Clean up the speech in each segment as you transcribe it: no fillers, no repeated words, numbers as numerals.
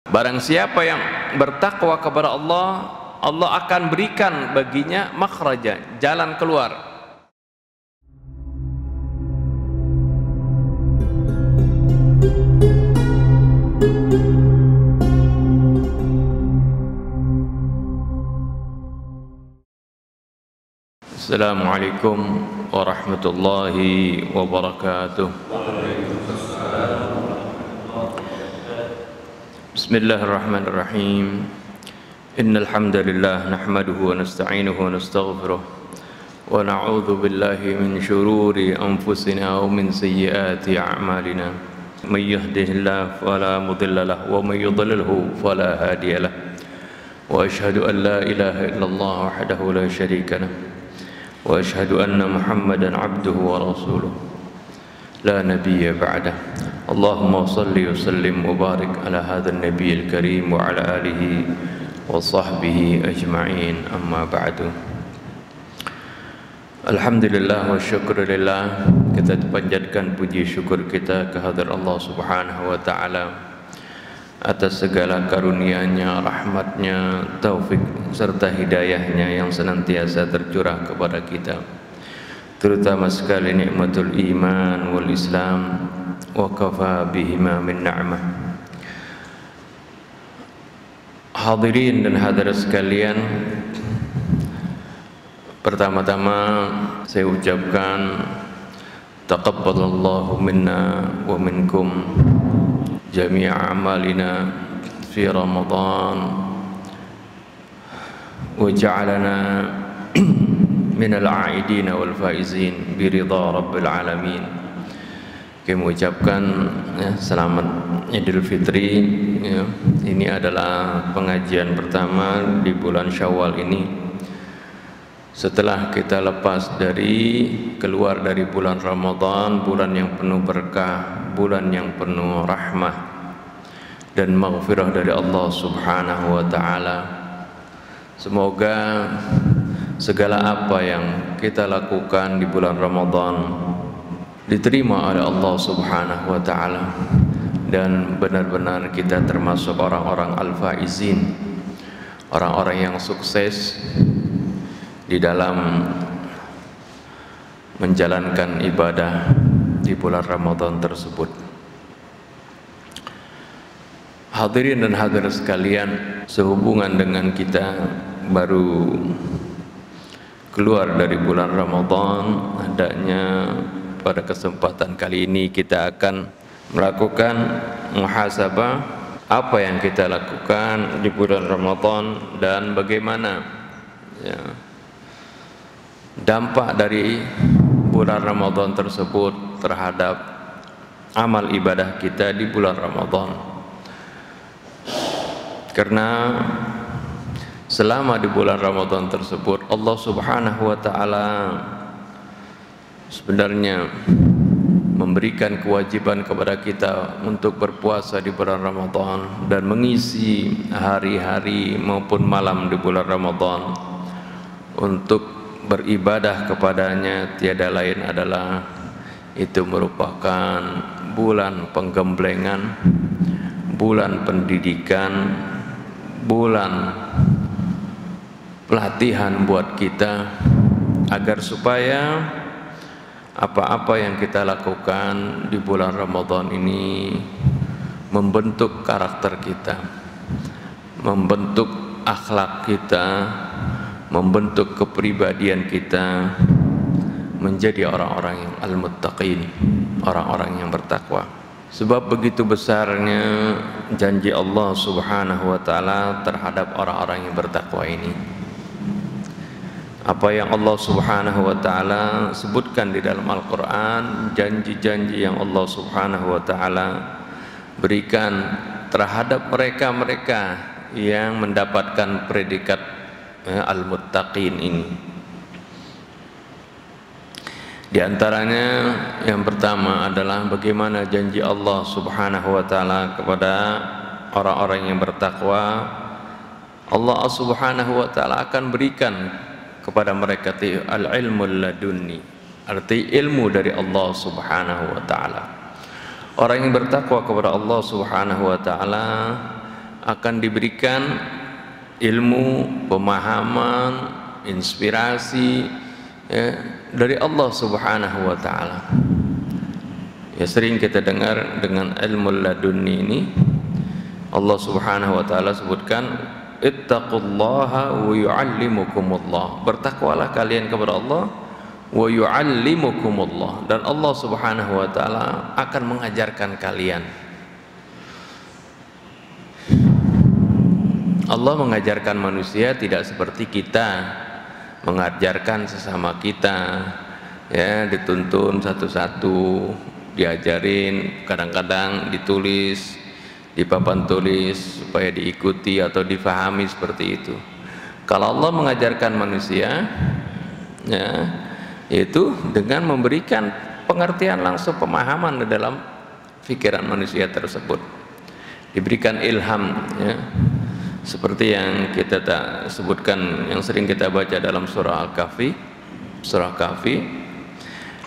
Barang siapa yang bertakwa kepada Allah, Allah akan berikan baginya makhraja, jalan keluar. Assalamualaikum warahmatullahi wabarakatuh. Bismillahirrahmanirrahim. Innal hamdalillah nahmaduhu wa nasta'inuhu wa nastaghfiruh wa na'udzu billahi min shururi anfusina wa min sayyiati a'malina. May yahdihillahu fala mudilla lahu wa may yudlilhu fala hadiya lahu. Wa asyhadu an la ilaha illallah wahdahu la syarika lahu. Wa asyhadu anna Muhammadan abduhu wa rasuluh la nabiyya ba'dah. Allahumma salli wa sallim wa barik ala hadzal nabiyil karim wa ala alihi wa sahbihi ajma'in, amma ba'du. Alhamdulillah wa syukurillah, kita panjatkan puji syukur kita kehadrat Allah subhanahu wa ta'ala atas segala karunia-Nya, rahmat-Nya, taufik serta hidayah-Nya yang senantiasa tercurah kepada kita, terutama sekali nikmatul iman wal islam, wa kafa bihima min ni'mah. Hadirin dan hadirat sekalian, pertama-tama saya ucapkan taqabbalallahu minna wa minkum jami'a amalina fi Ramadan wa ja'alana minal a'idin wal faizin bi ridha rabbil alamin. Kami mengucapkan selamat Idul Fitri ya. Ini adalah pengajian pertama di bulan Syawal ini setelah kita keluar dari bulan Ramadan, bulan yang penuh berkah, bulan yang penuh rahmah dan maghfirah dari Allah subhanahu wa ta'ala. Semoga segala apa yang kita lakukan di bulan Ramadan diterima oleh Allah subhanahu wa ta'ala, dan benar-benar kita termasuk orang-orang al-faizin, orang-orang yang sukses di dalam menjalankan ibadah di bulan Ramadan tersebut. Hadirin dan hadirat sekalian, sehubungan dengan kita baru keluar dari bulan Ramadan, hendaknya pada kesempatan kali ini kita akan melakukan muhasabah apa yang kita lakukan di bulan Ramadan dan bagaimana ya, dampak dari bulan Ramadan tersebut terhadap amal ibadah kita di bulan Ramadan. Karena selama di bulan Ramadan tersebut Allah subhanahu wa ta'ala sebenarnya memberikan kewajiban kepada kita untuk berpuasa di bulan Ramadan dan mengisi hari-hari maupun malam di bulan Ramadan untuk beribadah kepadanya. Tiada lain adalah itu merupakan bulan penggemblengan, bulan pendidikan, bulan pelatihan buat kita agar supaya apa-apa yang kita lakukan di bulan Ramadan ini membentuk karakter kita, membentuk akhlak kita, membentuk kepribadian kita menjadi orang-orang yang al-muttaqin, orang-orang yang bertakwa. Sebab begitu besarnya janji Allah subhanahu wa ta'ala terhadap orang-orang yang bertakwa ini. Apa yang Allah subhanahu wa ta'ala sebutkan di dalam Al-Quran, janji-janji yang Allah subhanahu wa ta'ala berikan terhadap mereka-mereka yang mendapatkan predikat al-muttaqin ini. Di antaranya yang pertama adalah bagaimana janji Allah subhanahu wa ta'ala kepada orang-orang yang bertakwa. Allah subhanahu wa ta'ala akan berikan kepada mereka al-ilmul ladunni, arti ilmu dari Allah subhanahu wa ta'ala. Orang yang bertakwa kepada Allah subhanahu wa ta'ala akan diberikan ilmu, pemahaman, inspirasi dari Allah Subhanahu wa taala. Ya, sering kita dengar dengan ilmu ladunni ini Allah Subhanahu wa taala sebutkan ittaqullaha wa yu'allimukumullah. Bertakwalah kalian kepada Allah wa yu'allimukumullah, dan Allah Subhanahu wa taala akan mengajarkan kalian. Allah mengajarkan manusia tidak seperti kita mengajarkan sesama kita, ya, dituntun satu-satu, diajarin, kadang-kadang ditulis di papan tulis supaya diikuti atau difahami seperti itu. Kalau Allah mengajarkan manusia, ya, yaitu dengan memberikan pengertian langsung, pemahaman di dalam pikiran manusia tersebut, diberikan ilham, ya. Seperti yang kita sebutkan, yang sering kita baca dalam surah Al-Kahfi. Surah Kahfi,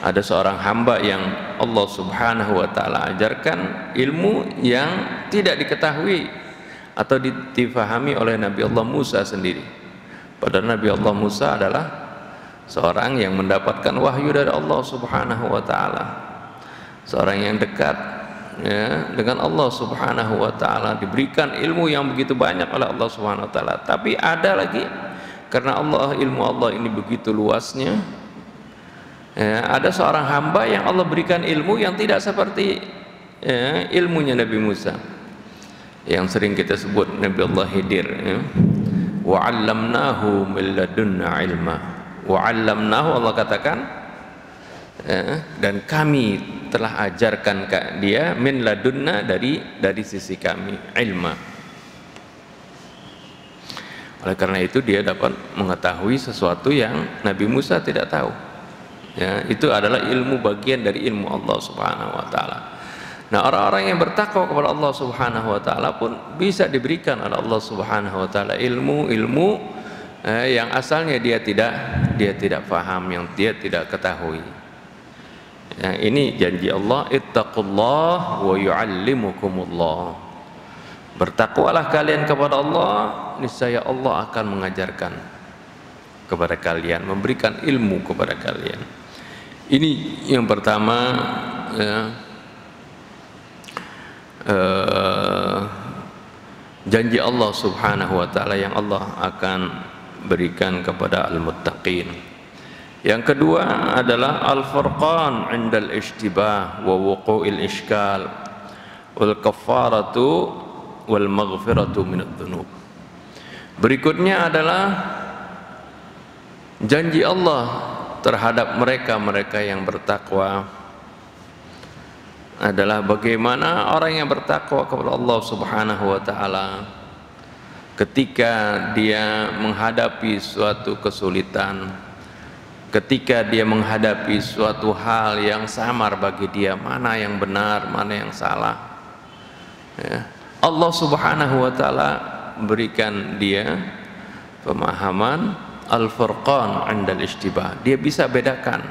ada seorang hamba yang Allah Subhanahu wa taala ajarkan ilmu yang tidak diketahui atau difahami oleh Nabi Allah Musa sendiri. Padahal Nabi Allah Musa adalah seorang yang mendapatkan wahyu dari Allah Subhanahu wa taala, seorang yang dekat, ya, dengan Allah Subhanahu wa taala, diberikan ilmu yang begitu banyak oleh Allah Subhanahu wa taala. Tapi ada lagi, karena ilmu Allah ini begitu luasnya, ya, ada seorang hamba yang Allah berikan ilmu yang tidak seperti, ya, ilmunya Nabi Musa, yang sering kita sebut Nabi Allah Khidir, ya. Wa 'allamnahu min ladunna ilma. Wa 'allamnahu, Allah katakan, ya, dan kami telah ajarkan dia min ladunna, dari sisi kami, ilma. Oleh karena itu dia dapat mengetahui sesuatu yang Nabi Musa tidak tahu. Ya, itu adalah ilmu, bagian dari ilmu Allah Subhanahu wa taala. Nah, orang-orang yang bertakwa kepada Allah Subhanahu wa taala pun bisa diberikan oleh Allah Subhanahu wa taala ilmu-ilmu yang asalnya dia tidak paham, yang dia tidak ketahui. Ya, ini janji Allah, ittaqullah wa yu'allimukumullah. Bertakwalah kalian kepada Allah, niscaya Allah akan mengajarkan kepada kalian, memberikan ilmu kepada kalian. Ini yang pertama, ya, janji Allah Subhanahu wa taala yang Allah akan berikan kepada al-muttaqin. Yang kedua adalah al-furqan 'indal ishtibah wa wuqu'il ishkal wal kafaratu wal maghfiratu minadz dzunub. Berikutnya adalah janji Allah terhadap mereka yang bertakwa, adalah bagaimana orang yang bertakwa kepada Allah Subhanahu wa taala ketika dia menghadapi suatu kesulitan, ketika dia menghadapi suatu hal yang samar bagi dia, mana yang benar, mana yang salah, ya, Allah Subhanahu wa taala berikan dia pemahaman al-furqan 'indal ishtibah. Dia bisa bedakan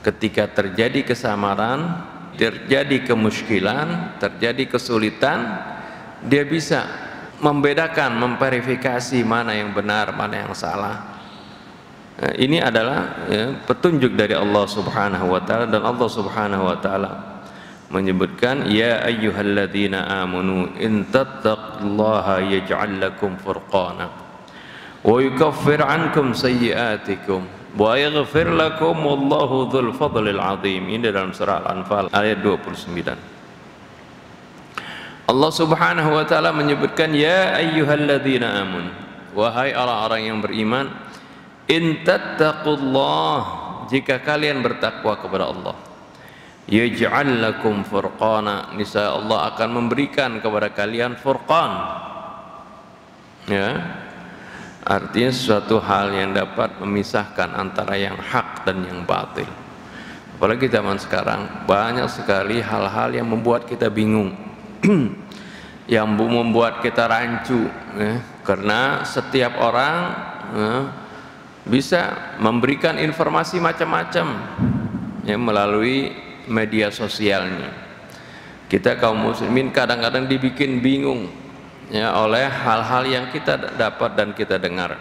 ketika terjadi kesamaran, terjadi kemuskilan, terjadi kesulitan, dia bisa membedakan, memverifikasi mana yang benar, mana yang salah. Nah, ini adalah, ya, petunjuk dari Allah Subhanahu wa taala, dan Allah Subhanahu wa taala menyebutkan, ya ayyuhalladzina amanu in tattaqullaha yaj'al lakum furqana wa yukaffir 'ankum sayyi'atikum wa yaghfir lakum wallahu dzul fadlil 'adzim. Ini dalam surah Al-Anfal ayat 29. Allah Subhanahu wa taala menyebutkan, ya ayyuhalladzina amanu, wahai orang-orang yang beriman, in tattaqullah, jika kalian bertakwa kepada Allah, yaj'al lakum furqana, niscaya Allah akan memberikan kepada kalian furqan, ya, artinya suatu hal yang dapat memisahkan antara yang hak dan yang batil. Apalagi zaman sekarang banyak sekali hal-hal yang membuat kita bingung, yang membuat kita rancu, ya, karena setiap orang, ya, bisa memberikan informasi macam-macam, ya, melalui media sosialnya. Kita kaum muslimin kadang-kadang dibikin bingung, ya, oleh hal-hal yang kita dapat dan kita dengar.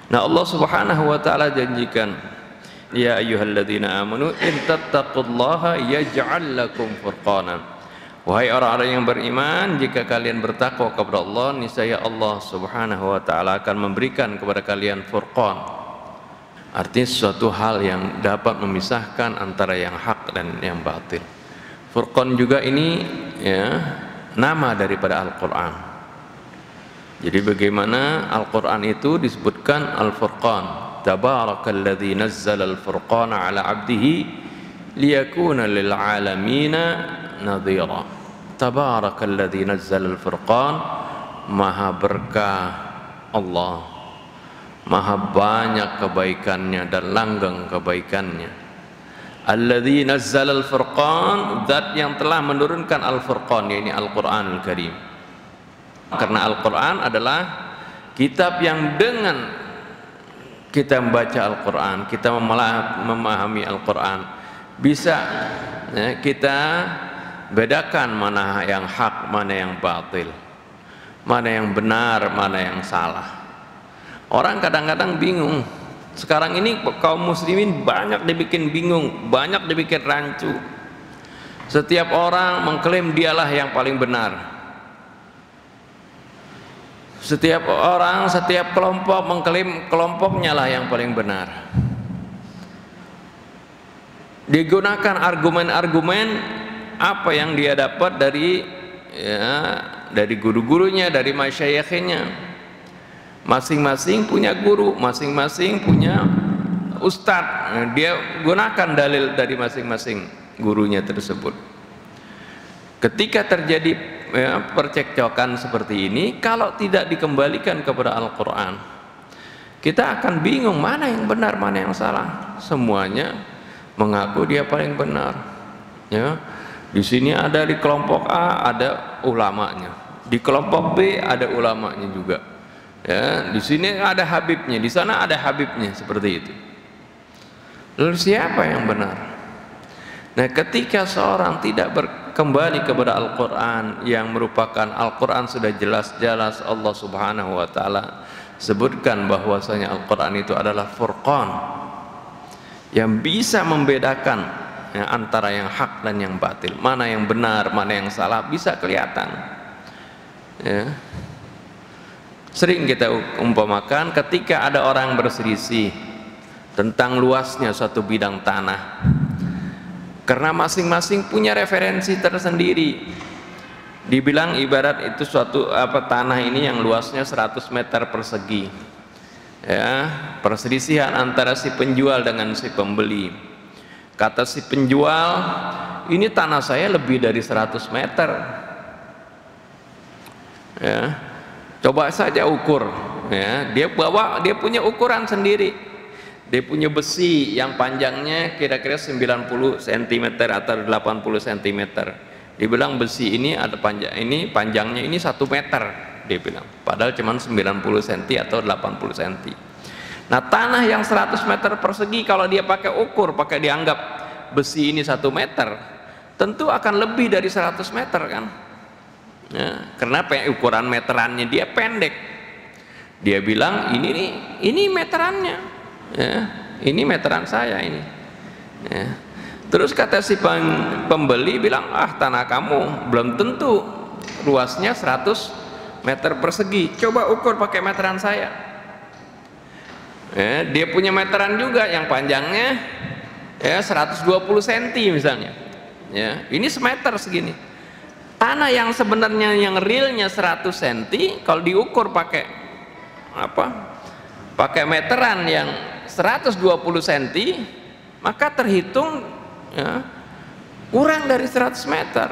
Nah, Allah Subhanahu wa taala janjikan, ya ayyuhalladzina amanu in tattaqullaha yaj'al lakum furqana. Wahai orang-orang yang beriman, jika kalian bertakwa kepada Allah, niscaya Allah Subhanahu wa taala akan memberikan kepada kalian furqan. Artinya suatu hal yang dapat memisahkan antara yang hak dan yang batil. Furqan juga ini ya nama daripada Al-Qur'an. Jadi bagaimana Al-Qur'an itu disebutkan Al-Furqan. Tabarakalladzi nazzala al-furqana 'ala 'abdihi liyakuna lil 'alamina nadhira. Tabarakalladzi nazzala al-furqan, maha berkah Allah, maha banyak kebaikannya dan langgeng kebaikannya. Alladzi nazzala al-furqan, zat yang telah menurunkan al-furqan, yakni Al-Qur'anul Karim. Karena Al-Qur'an adalah kitab yang dengan kita membaca Al-Qur'an, kita memahami Al-Qur'an, bisa ya, kita bedakan mana yang hak, mana yang batil, mana yang benar, mana yang salah. Orang kadang-kadang bingung. Sekarang ini kaum muslimin banyak dibikin bingung, banyak dibikin rancu. Setiap orang mengklaim dialah yang paling benar. Setiap orang, setiap kelompok mengklaim kelompoknya lah yang paling benar. Digunakan argumen-argumen apa yang dia dapat dari dari guru-gurunya, dari masyayikhnya. Masing-masing punya guru, masing-masing punya ustadz. Dia gunakan dalil dari masing-masing gurunya tersebut. Ketika terjadi percekcokan seperti ini, kalau tidak dikembalikan kepada Al-Qur'an, kita akan bingung mana yang benar, mana yang salah. Semuanya mengaku dia paling benar. Ya. Di sini ada di kelompok A ada ulamanya, di kelompok B ada ulamanya juga. Ya, di sini ada habibnya, di sana ada habibnya, seperti itu. Lalu siapa yang benar? Nah, ketika seorang tidak kembali kepada Al-Qur'an yang merupakan Al-Qur'an sudah jelas-jelas Allah Subhanahu wa taala sebutkan bahwasanya Al-Qur'an itu adalah furqan yang bisa membedakan ya, antara yang hak dan yang batil, mana yang benar, mana yang salah, bisa kelihatan. Ya. Sering kita umpamakan ketika ada orang berselisih tentang luasnya suatu bidang tanah, karena masing-masing punya referensi tersendiri. Dibilang ibarat itu suatu tanah ini yang luasnya 100 meter persegi. Ya, perselisihan antara si penjual dengan si pembeli. Kata si penjual, ini tanah saya lebih dari 100 meter. Ya, coba saja ukur. Ya, dia punya ukuran sendiri. Dia punya besi yang panjangnya kira-kira 90 cm atau 80 cm. Dia bilang besi ini ada panjangnya ini 1 meter. Dia bilang, padahal cuma 90 cm atau 80 cm. Nah, tanah yang 100 meter persegi kalau dia pakai ukur, pakai dianggap besi ini 1 meter, tentu akan lebih dari 100 meter kan. Ya, karena ukuran meterannya dia pendek. Dia bilang ini meterannya, ya, ini meteran saya ini. Ya. Terus kata si pembeli bilang, tanah kamu belum tentu luasnya 100 meter persegi. Coba ukur pakai meteran saya. Ya, dia punya meteran juga yang panjangnya ya 120 cm misalnya. Ya, ini semeter segini. Tanah yang sebenarnya yang realnya 100 cm kalau diukur pakai pakai meteran yang 120 cm, maka terhitung ya, kurang dari 100 meter.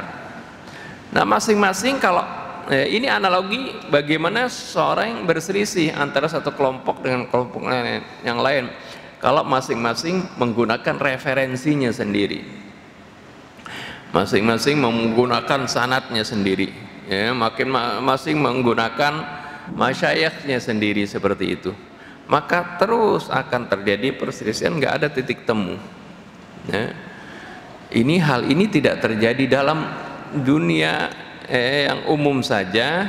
Nah, masing-masing kalau ini analogi bagaimana seorang yang berselisih antara satu kelompok dengan kelompok yang lain kalau masing-masing menggunakan referensinya sendiri, masing-masing menggunakan sanadnya sendiri, ya, masing menggunakan masyayikhnya sendiri, seperti itu, maka terus akan terjadi perselisihan, nggak ada titik temu. Ya. Hal ini tidak terjadi dalam dunia yang umum saja,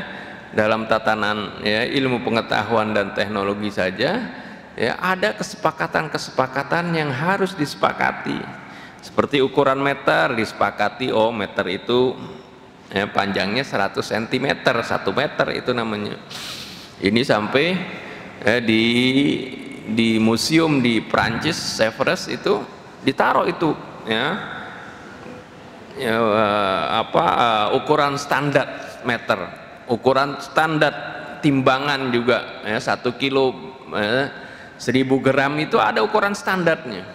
dalam tatanan ya ilmu pengetahuan dan teknologi saja, ya ada kesepakatan-kesepakatan yang harus disepakati. Seperti ukuran meter disepakati, oh meter itu ya, panjangnya 100 cm, 1 meter itu namanya. Ini sampai di museum di Prancis, Sevres itu ditaruh itu ya, ukuran standar meter, ukuran standar timbangan juga ya, 1 kilo 1000 gram itu ada ukuran standarnya,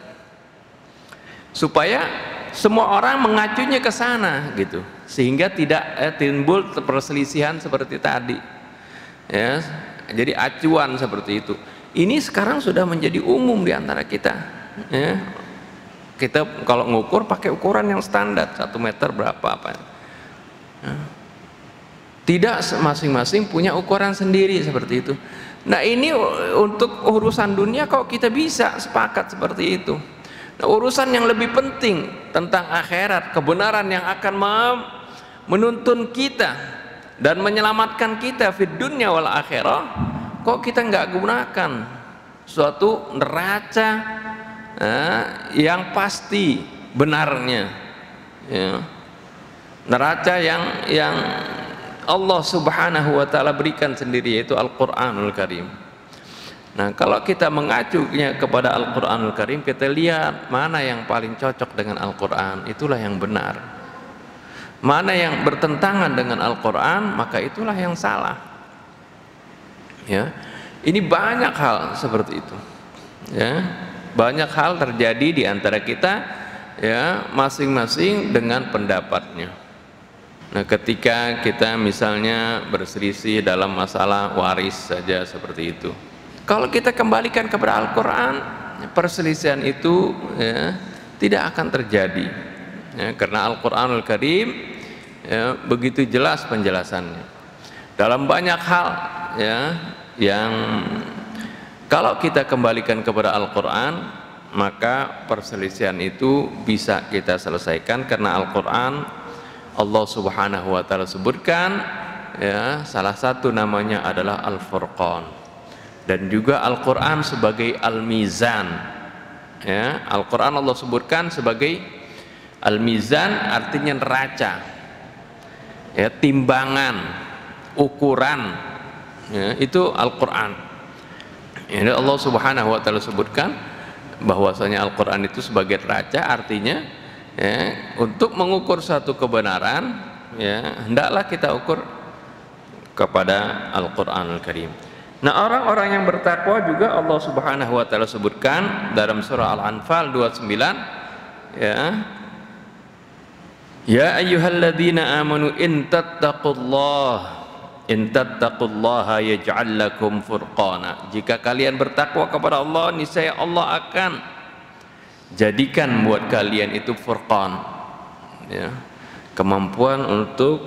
supaya semua orang mengacunya ke sana gitu, sehingga tidak timbul perselisihan seperti tadi ya. Jadi acuan seperti itu ini sekarang sudah menjadi umum di antara kita ya. Kita kalau ngukur pakai ukuran yang standar, 1 meter berapa apa ya. Tidak masing-masing punya ukuran sendiri seperti itu. Nah ini untuk urusan dunia kok kita bisa sepakat seperti itu. Nah, urusan yang lebih penting tentang akhirat, kebenaran yang akan menuntun kita dan menyelamatkan kita fid dunya wal akhirah, kok kita nggak gunakan suatu neraca yang pasti benarnya ya. Neraca yang Allah subhanahu wa ta'ala berikan sendiri, yaitu Al-Quranul Karim. Nah kalau kita mengacunya kepada Al-Quranul Karim, kita lihat mana yang paling cocok dengan Al-Quran, itulah yang benar. Mana yang bertentangan dengan Al-Quran, maka itulah yang salah ya. Ini banyak hal seperti itu ya. Banyak hal terjadi di antara kita ya, masing-masing dengan pendapatnya. Nah ketika kita misalnya berselisih dalam masalah waris saja seperti itu, kalau kita kembalikan kepada Al-Quran, perselisihan itu ya, tidak akan terjadi ya, karena Al-Quranul Karim ya, begitu jelas penjelasannya dalam banyak hal ya, yang kalau kita kembalikan kepada Al-Quran, maka perselisihan itu bisa kita selesaikan. Karena Al-Quran Allah subhanahu wa ta'ala sebutkan ya, salah satu namanya adalah Al-Furqan, dan juga Al-Quran sebagai Al-Mizan ya. Al-Quran Allah sebutkan sebagai Al-Mizan, artinya neraca ya, timbangan, ukuran ya, itu Al-Quran ya. Allah subhanahu wa ta'ala sebutkan bahwasanya Al-Quran itu sebagai neraca, artinya ya, untuk mengukur satu kebenaran ya, hendaklah kita ukur kepada Al-Quranul Karim. Nah orang-orang yang bertakwa juga Allah subhanahu wa ta'ala sebutkan dalam surah Al-Anfal 29 ya, ya ayyuhalladzina amanu in tattaqullaha yaj'al lakum furqana. Jika kalian bertakwa kepada Allah, niscaya Allah akan jadikan buat kalian itu furqan ya, kemampuan untuk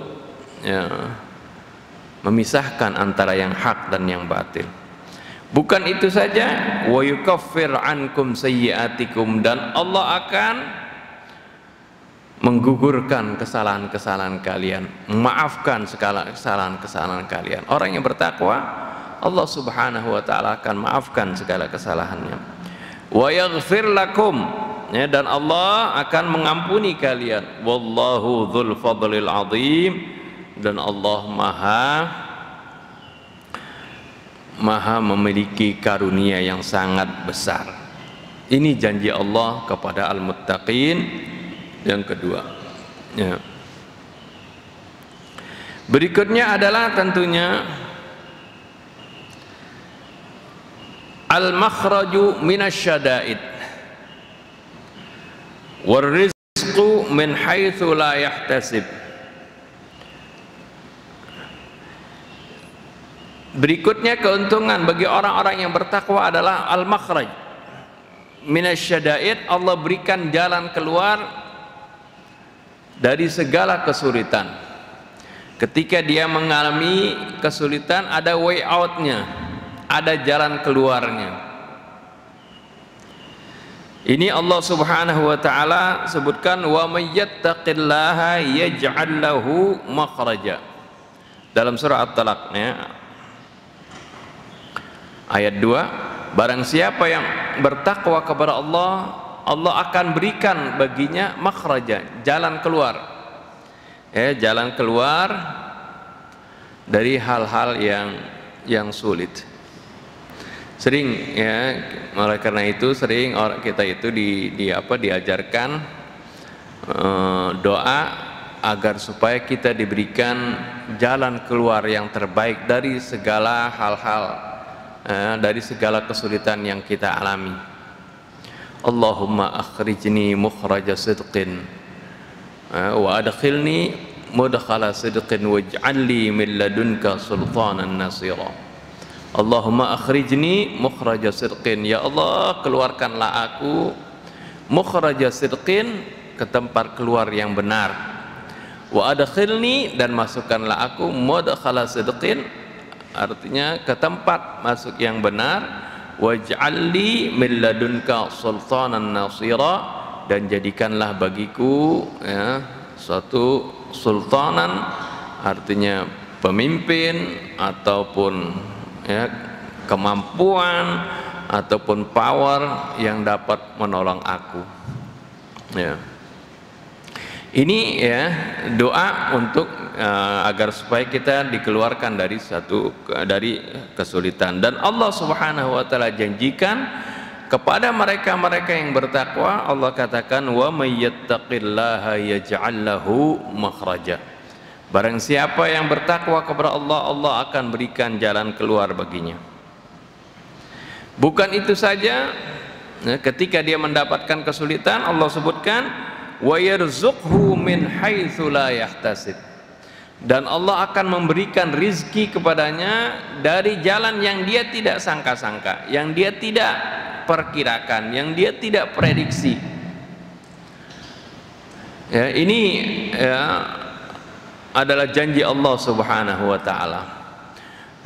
ya, memisahkan antara yang hak dan yang batil. Bukan itu saja, wa yukaffir ankum sayyiatikum, dan Allah akan menggugurkan kesalahan-kesalahan kalian, memaafkan segala kesalahan-kesalahan kalian. Orang yang bertakwa, Allah subhanahu wa ta'ala akan maafkan segala kesalahannya. Wa yaghfir lakum ya, dan Allah akan mengampuni kalian. Wallahu dzul fadlil azim, dan Allah maha memiliki karunia yang sangat besar. Ini janji Allah kepada al-muttaqin. Yang kedua ya. Berikutnya adalah tentunya al-makhraju minasyada'id warizqu min haitsu la yahtasib. Berikutnya keuntungan bagi orang-orang yang bertakwa adalah al-makhraj minasyada'id, Allah berikan jalan keluar dari segala kesulitan. Ketika dia mengalami kesulitan, ada way out-nya, ada jalan keluarnya. Ini Allah subhanahu wa ta'ala sebutkan, wa may yattaqillaha yaj'al lahu makhraja. dalam surah At-Talaq ya, ayat 2, barang siapa yang bertakwa kepada Allah, Allah akan berikan baginya makhraja, jalan keluar, jalan keluar dari hal-hal yang sulit. Sering ya, oleh karena itu sering orang kita itu diajarkan doa agar supaya kita diberikan jalan keluar yang terbaik dari segala hal-hal, dari segala kesulitan yang kita alami. Allahumma akhrijni mukhraja sidqin wa adkhilni mudkhala sidqin waj'alni min ladunka sultanan nasira. Allahumma akhrijni mukhraja sidqin, ya Allah keluarkanlah aku mukhraja sidqin, ke tempat keluar yang benar, wa adkhilni, dan masukkanlah aku mudkhala sidqin, artinya ke tempat masuk yang benar, waj'alni min ladunka sultanan nasira, dan jadikanlah bagiku suatu sultanan, artinya pemimpin ataupun kemampuan ataupun power yang dapat menolong aku. Ini doa untuk agar supaya kita dikeluarkan dari kesulitan. Dan Allah Subhanahu wa taala janjikan kepada mereka-mereka yang bertakwa, Allah katakan wa may yattaqillaha yaj'al lahu makhraja. Barang siapa yang bertakwa kepada Allah, Allah akan berikan jalan keluar baginya. Bukan itu saja, ketika dia mendapatkan kesulitan, Allah sebutkan wa yarzuqhu min haitsu la yahtasib, dan Allah akan memberikan rizki kepadanya dari jalan yang dia tidak sangka-sangka, yang dia tidak perkirakan, yang dia tidak prediksi. Ini adalah janji Allah Subhanahu wa taala.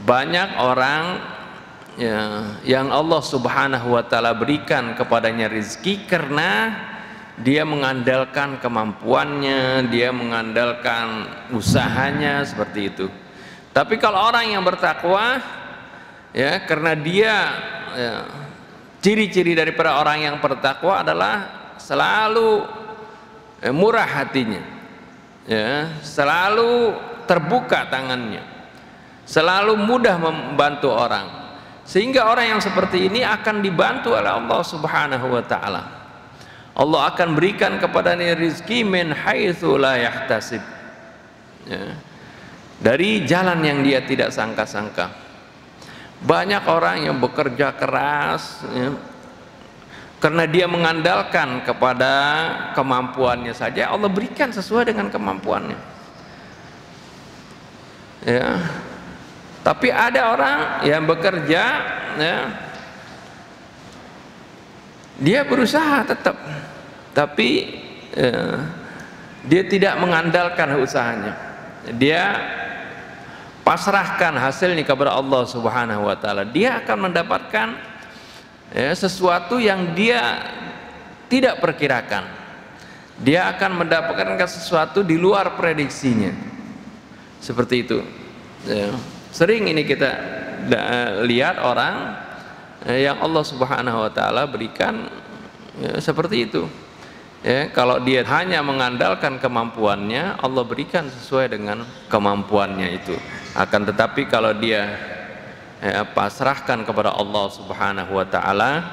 Banyak orang yang Allah Subhanahu wa taala berikan kepadanya rezeki karena dia mengandalkan kemampuannya, dia mengandalkan usahanya, seperti itu. Tapi kalau orang yang bertakwa, karena dia ciri-ciri daripada orang yang bertakwa adalah selalu murah hatinya, selalu terbuka tangannya, selalu mudah membantu orang, sehingga orang yang seperti ini akan dibantu oleh Allah Subhanahu wa taala. Allah akan berikan kepadanya rizki min haitsu la yahtasib, dari jalan yang dia tidak sangka-sangka. Banyak orang yang bekerja keras karena dia mengandalkan kepada kemampuannya saja, Allah berikan sesuai dengan kemampuannya. Tapi ada orang yang bekerja, dia berusaha tetap, tapi dia tidak mengandalkan usahanya. Dia pasrahkan hasilnya kepada Allah Subhanahu wa taala. Dia akan mendapatkan sesuatu yang dia tidak perkirakan. Dia akan mendapatkan sesuatu di luar prediksinya. Seperti itu. Sering ini kita lihat orang yang Allah Subhanahu wa taala berikan seperti itu. Kalau dia hanya mengandalkan kemampuannya, Allah berikan sesuai dengan kemampuannya itu. Akan tetapi kalau dia pasrahkan kepada Allah Subhanahu wa taala,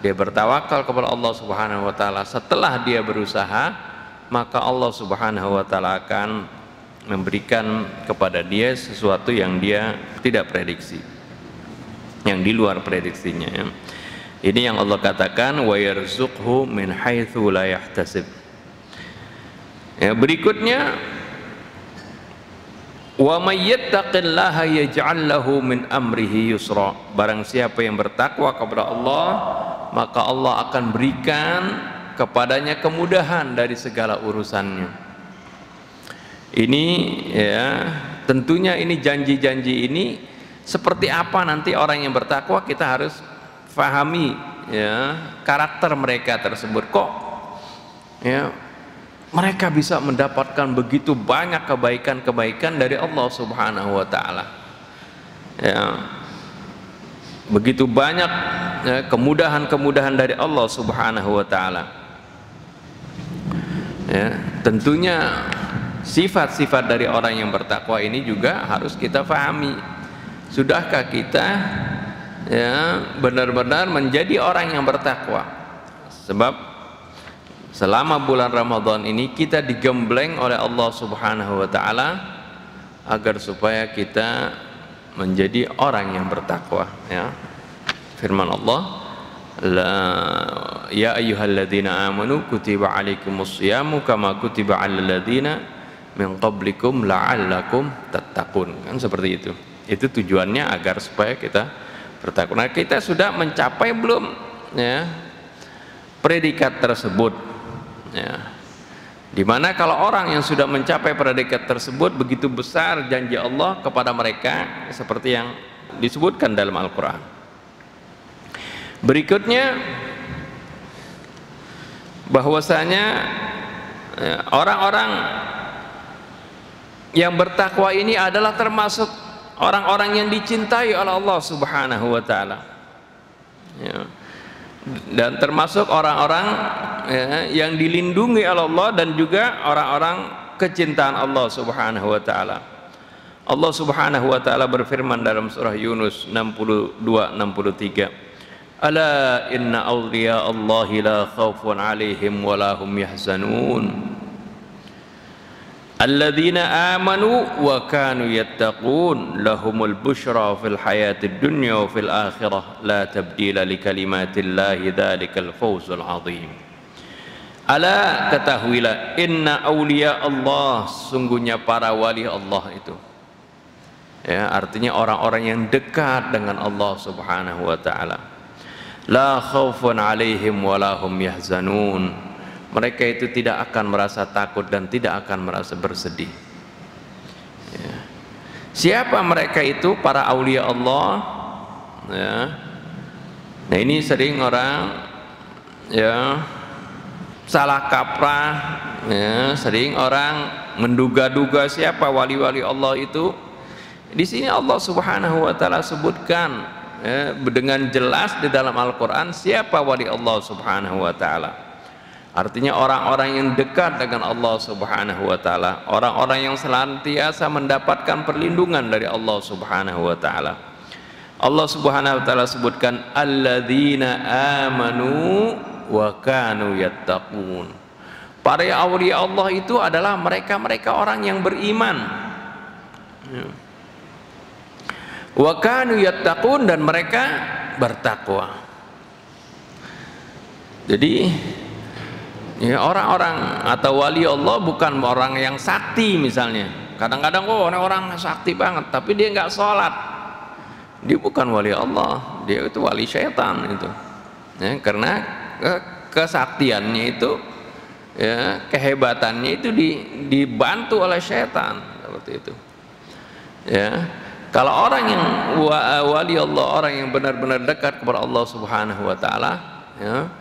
dia bertawakal kepada Allah Subhanahu wa taala, setelah dia berusaha, maka Allah Subhanahu wa taala akan memberikan kepada dia sesuatu yang dia tidak prediksi, yang di luar prediksinya. Ini yang Allah katakan wa yarzuqhu min haitsu la yahtasib. Berikutnya wa may yattaqillaha yaj'al lahu min amrihi yusra. Barang siapa yang bertakwa kepada Allah, maka Allah akan berikan kepadanya kemudahan dari segala urusannya. Ini tentunya ini janji-janji ini seperti apa nanti orang yang bertakwa, kita harus fahami karakter mereka tersebut. Kok mereka bisa mendapatkan begitu banyak kebaikan-kebaikan dari Allah Subhanahu wa taala. Ya. Begitu banyak ya, kemudahan-kemudahan dari Allah Subhanahu wa taala. Ya, tentunya sifat-sifat dari orang yang bertakwa ini juga harus kita pahami. Sudahkah kita ya benar-benar menjadi orang yang bertakwa? Sebab selama bulan Ramadan ini kita digembleng oleh Allah Subhanahu wa taala agar supaya kita menjadi orang yang bertakwa, ya. Firman Allah, ya ayyuhalladzina amanu kutiba alaikumus syiyamu kama kutiba alal ladzina min qablikum la'allakum tattaqun. Kan seperti itu. Itu tujuannya agar supaya kita bertakwa. Nah, kita sudah mencapai belum ya predikat tersebut? Ya. Dimana kalau orang yang sudah mencapai predikat tersebut, begitu besar janji Allah kepada mereka seperti yang disebutkan dalam Al-Quran. Berikutnya bahwasanya orang-orang yang bertakwa ini adalah termasuk orang-orang yang dicintai oleh Allah Subhanahu wa taala, ya. Dan termasuk orang-orang ya, yang dilindungi oleh Allah dan juga orang-orang kecintaan Allah Subhanahu wa taala. Allah Subhanahu wa taala berfirman dalam surah Yunus 62-63, ala inna awliya Allahi la khawfun alaihim wa la hum yahzanun alladzina amanu wa kanu yattaqun lahumul busyra fil hayatid dunya wa fil akhirah la tabdila li kalimatillahi dzalikal fawzul azim. Ala, ketahuilah, inna awliya Allah, sungguhnya para wali Allah itu, ya, artinya orang-orang yang dekat dengan Allah Subhanahu wa taala, la khaufun alaihim wa la hum yahzanun, mereka itu tidak akan merasa takut dan tidak akan merasa bersedih, ya. Siapa mereka itu? Para aulia Allah, ya. Nah, ini sering orang ya salah kaprah, ya, sering orang menduga-duga siapa wali-wali Allah itu. Di sini Allah Subhanahu wa taala sebutkan ya, dengan jelas di dalam Al-Qur'an siapa wali Allah Subhanahu wa taala. Artinya orang-orang yang dekat dengan Allah Subhanahu wa taala, orang-orang yang senantiasa mendapatkan perlindungan dari Allah Subhanahu wa taala. Allah Subhanahu wa taala sebutkan alladzina amanu wa kanu yattaqun. Para aulia Allah itu adalah mereka-mereka orang yang beriman. Wa kanu yattaqun, dan mereka bertakwa. Jadi ya, orang-orang atau wali Allah bukan orang yang sakti misalnya. Kadang-kadang ini orang sakti banget tapi dia nggak sholat, dia bukan wali Allah, dia itu wali syaitan itu, ya, karena kesaktiannya itu ya, kehebatannya itu dibantu oleh syaitan seperti itu, ya. Kalau orang yang wali Allah, orang yang benar-benar dekat kepada Allah Subhanahu wa taala, ya,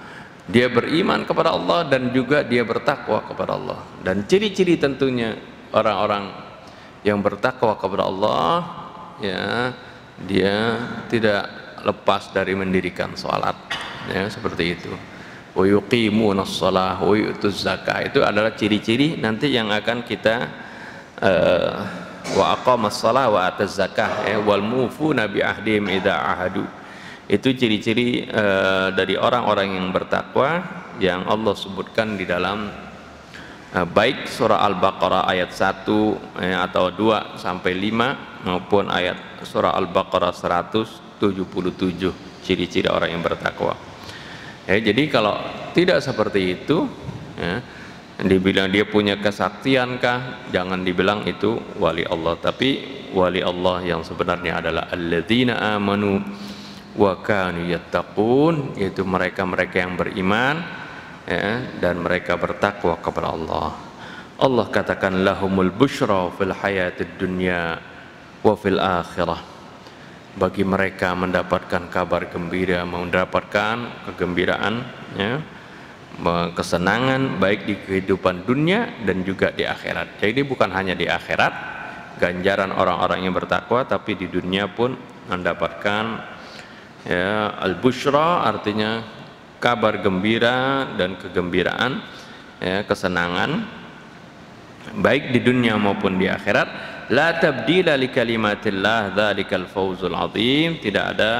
dia beriman kepada Allah dan juga dia bertakwa kepada Allah. Dan ciri-ciri tentunya orang-orang yang bertakwa kepada Allah, ya, dia tidak lepas dari mendirikan salat, ya, seperti itu. Wa yuqimunas shalah wa yu'tuz zakah, itu adalah ciri-ciri nanti yang akan kita wa aqamas shalah wa ataz zakah, ya, wal mufuna bi ahdihim idza ahadu. Itu ciri-ciri dari orang-orang yang bertakwa yang Allah sebutkan di dalam baik surah Al-Baqarah ayat 1 atau 2 sampai 5 maupun ayat surah Al-Baqarah 177, ciri-ciri orang yang bertakwa. Ya, jadi kalau tidak seperti itu, ya, dibilang dia punya kesaktian kah, jangan dibilang itu wali Allah. Tapi wali Allah yang sebenarnya adalah alladzina amanu wa kanu yattaqun, yaitu mereka-mereka yang beriman, ya, dan mereka bertakwa kepada Allah. Allah katakan lahumul busyra fil hayatid dunya wa fil akhirah, bagi mereka mendapatkan kabar gembira, mendapatkan kegembiraan, ya, kesenangan baik di kehidupan dunia dan juga di akhirat. Jadi bukan hanya di akhirat ganjaran orang-orang yang bertakwa, tapi di dunia pun mendapatkan ya al-busyra, artinya kabar gembira dan kegembiraan, ya, kesenangan baik di dunia maupun di akhirat. La tabdila li kalimatillah dzalikal fawzul azim, tidak ada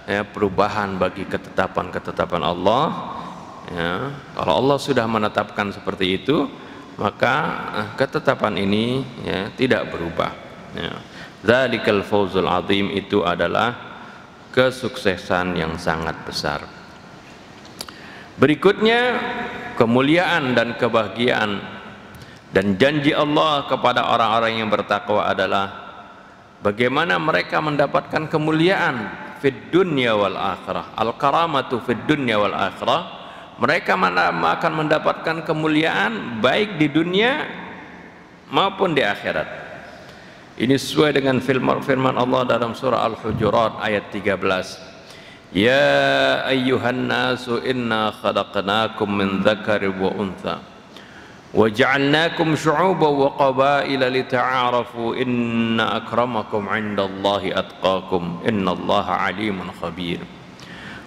ya, perubahan bagi ketetapan-ketetapan Allah. Ya, kalau Allah sudah menetapkan seperti itu, maka ketetapan ini ya, tidak berubah. Ya. Dzalikal fawzul azim itu adalah kesuksesan yang sangat besar. Berikutnya kemuliaan dan kebahagiaan dan janji Allah kepada orang-orang yang bertakwa adalah bagaimana mereka mendapatkan kemuliaan fid dunya wal akhirah. Al-karamatu fid dunya wal akhirah. Mereka akan mendapatkan kemuliaan baik di dunia maupun di akhirat. Ini sesuai dengan firman Allah dalam surah Al-Hujurat ayat 13. Ya ayyuhan nasu inna khalaqnakum min dzakarin wa untha wa ja'alnakum syu'uban wa qabaila lita'arafu inna akramakum 'indallahi atqakum innallaha 'alimun khabir.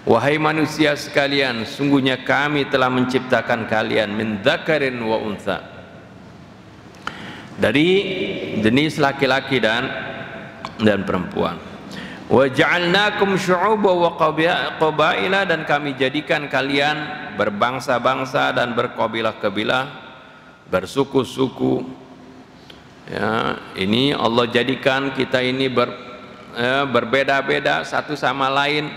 Wahai manusia sekalian, sungguhnya kami telah menciptakan kalian min dzakarin wa untha, dari jenis laki-laki dan perempuan. Wa ja'alnakum syu'uban wa qabaila, dan kami jadikan kalian berbangsa-bangsa dan berkabilah-kabilah, bersuku-suku. Ya, ini Allah jadikan kita ini berbeda-beda satu sama lain,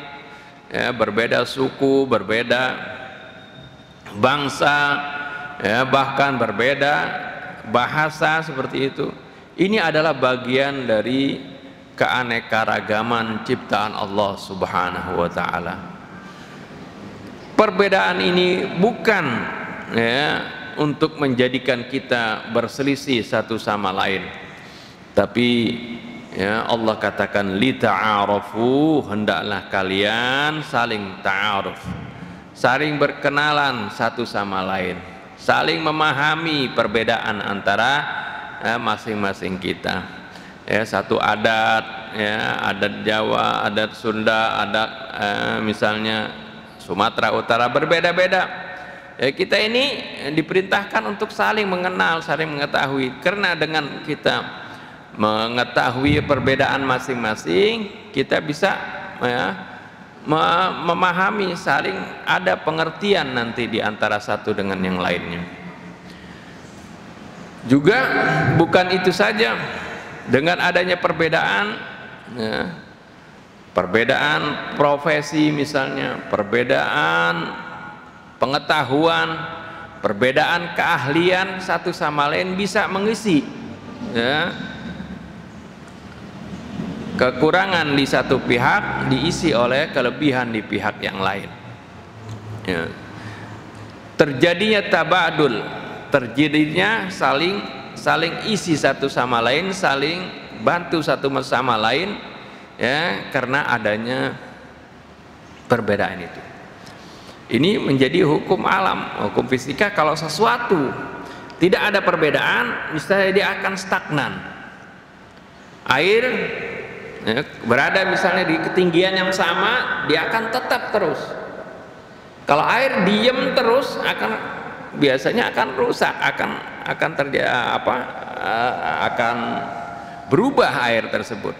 ya, berbeda suku, berbeda bangsa, ya, bahkan berbeda bahasa seperti itu. Ini adalah bagian dari keanekaragaman ciptaan Allah Subhanahu wa taala. Perbedaan ini bukan ya untuk menjadikan kita berselisih satu sama lain, tapi ya Allah katakan li ta'arafu, hendaklah kalian saling ta'aruf, saling berkenalan satu sama lain, saling memahami perbedaan antara masing-masing kita. Ya, satu adat, ya, adat Jawa, adat Sunda, adat misalnya Sumatera Utara berbeda-beda. Ya, kita ini diperintahkan untuk saling mengenal, saling mengetahui, karena dengan kita mengetahui perbedaan masing-masing, kita bisa ya, memahami, saling ada pengertian nanti di antara satu dengan yang lainnya. Juga bukan itu saja, dengan adanya perbedaan, ya, perbedaan profesi misalnya, perbedaan pengetahuan, perbedaan keahlian satu sama lain bisa mengisi ya, kekurangan di satu pihak diisi oleh kelebihan di pihak yang lain. Ya. Terjadinya tabadul, terjadinya saling isi satu sama lain, saling bantu satu sama lain, ya, karena adanya perbedaan itu. Ini menjadi hukum alam, hukum fisika. Kalau sesuatu tidak ada perbedaan, misalnya dia akan stagnan. Air ya, berada misalnya di ketinggian yang sama, dia akan tetap terus. Kalau air diem terus, biasanya akan rusak, akan terjadi akan berubah air tersebut.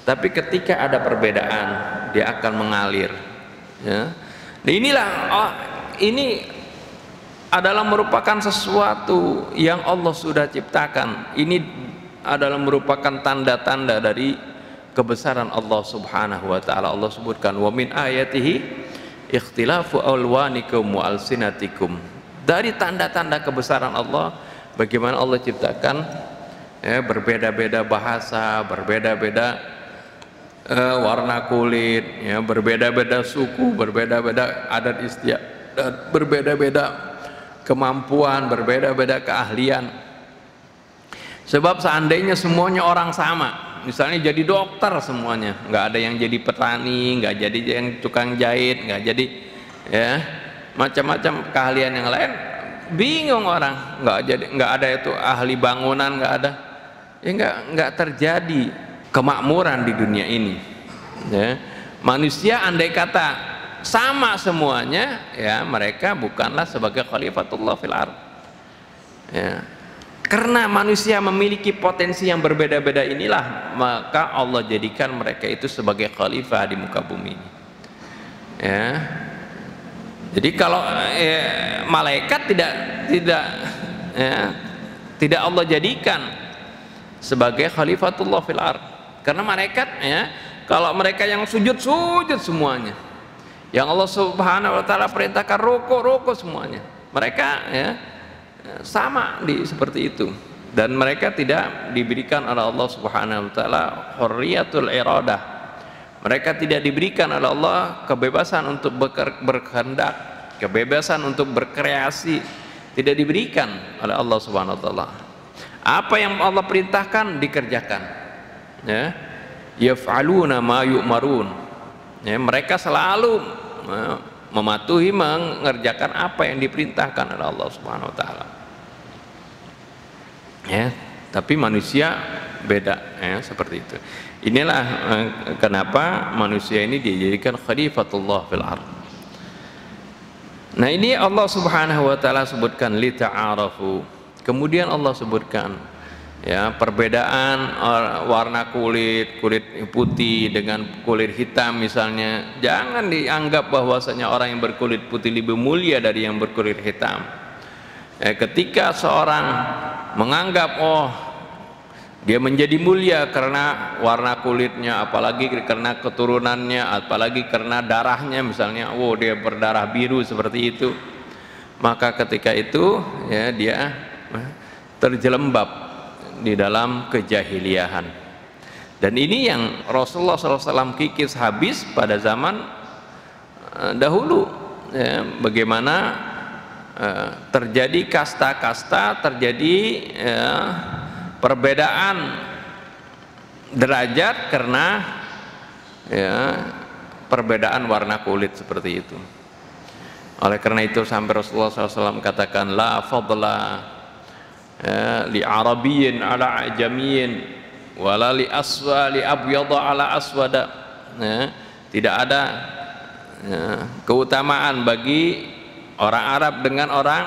Tapi ketika ada perbedaan, dia akan mengalir. Ya. Nah inilah, ini adalah merupakan sesuatu yang Allah sudah ciptakan. Ini adalah merupakan tanda-tanda dari kebesaran Allah Subhanahu wa taala. Allah sebutkan wa min ayatihi ikhtilafu alwanikum wa alsinatikum. Dari tanda-tanda kebesaran Allah, bagaimana Allah ciptakan ya, berbeda-beda bahasa, berbeda-beda warna kulit, ya, berbeda-beda suku, berbeda-beda adat istiadat, berbeda-beda kemampuan, berbeda-beda keahlian. Sebab seandainya semuanya orang sama, misalnya jadi dokter semuanya, nggak ada yang jadi petani, nggak jadi yang tukang jahit, nggak jadi ya macam-macam keahlian yang lain, bingung orang. Nggak ada itu ahli bangunan, nggak ada, ya nggak terjadi kemakmuran di dunia ini, ya. Manusia andai kata sama semuanya, ya mereka bukanlah sebagai khalifatullah fil ardh, ya. Karena manusia memiliki potensi yang berbeda-beda inilah, maka Allah jadikan mereka itu sebagai khalifah di muka bumi ini, ya. Jadi kalau malaikat tidak Allah jadikan sebagai khalifatullah fil ardh. Karena malaikat, ya, kalau mereka yang sujud semuanya, yang Allah Subhanahu wa taala perintahkan rukuk semuanya, mereka, ya, sama seperti itu. Dan mereka tidak diberikan oleh Allah Subhanahu wa taala hurriyatul iradah. Mereka tidak diberikan oleh Allah kebebasan untuk berkehendak, kebebasan untuk berkreasi, tidak diberikan oleh Allah Subhanahu wa taala. Apa yang Allah perintahkan dikerjakan, ya. Yaf'aluna ma yu'marun, ya, mereka selalu mematuhi, mengerjakan apa yang diperintahkan oleh Allah Subhanahu wa taala, ya. Tapi manusia beda, ya, seperti itu. Inilah kenapa manusia ini dijadikan khalifatullah fil ardh. Nah, ini Allah Subhanahu wa taala sebutkan li ta'arafu. Kemudian Allah sebutkan, ya, perbedaan warna kulit putih dengan kulit hitam misalnya. Jangan dianggap bahwasanya orang yang berkulit putih lebih mulia dari yang berkulit hitam. Ketika seorang menganggap dia menjadi mulia karena warna kulitnya, apalagi karena keturunannya, apalagi karena darahnya misalnya, dia berdarah biru seperti itu, maka ketika itu, ya, dia terjelembab di dalam kejahiliahan. Dan ini yang Rasulullah SAW kikis habis pada zaman dahulu, ya, bagaimana terjadi kasta-kasta, terjadi, ya, perbedaan derajat karena, ya, perbedaan warna kulit seperti itu. Oleh karena itu sampai Rasulullah SAW katakan la fadla, ya, li arabiyyin ala ajamiyyin wala li abyada ala aswada, ya, tidak ada, ya, keutamaan bagi orang Arab dengan orang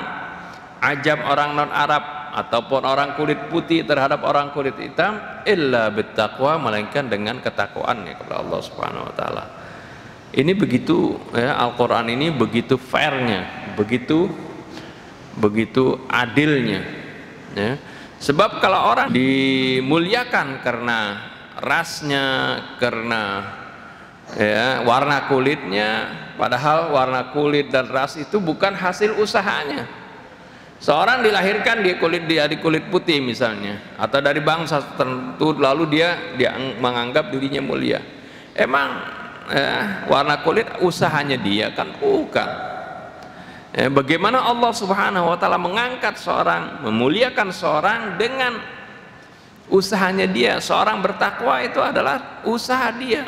ajam, orang non Arab, ataupun orang kulit putih terhadap orang kulit hitam, illa bittaqwa, melainkan dengan ketakwaannya kepada Allah Subhanahu wa taala. Ini begitu, ya, Al-Qur'an ini begitu fairnya, begitu adilnya, ya. Sebab kalau orang dimuliakan karena rasnya, karena, ya, warna kulitnya, padahal warna kulit dan ras itu bukan hasil usahanya. Seorang dilahirkan di kulit putih misalnya, atau dari bangsa tertentu, lalu dia menganggap dirinya mulia. Emang, warna kulit usahanya dia kan? Bukan. Bagaimana Allah Subhanahu wa taala mengangkat seorang, memuliakan seorang dengan usahanya dia. Seorang bertakwa itu adalah usaha dia.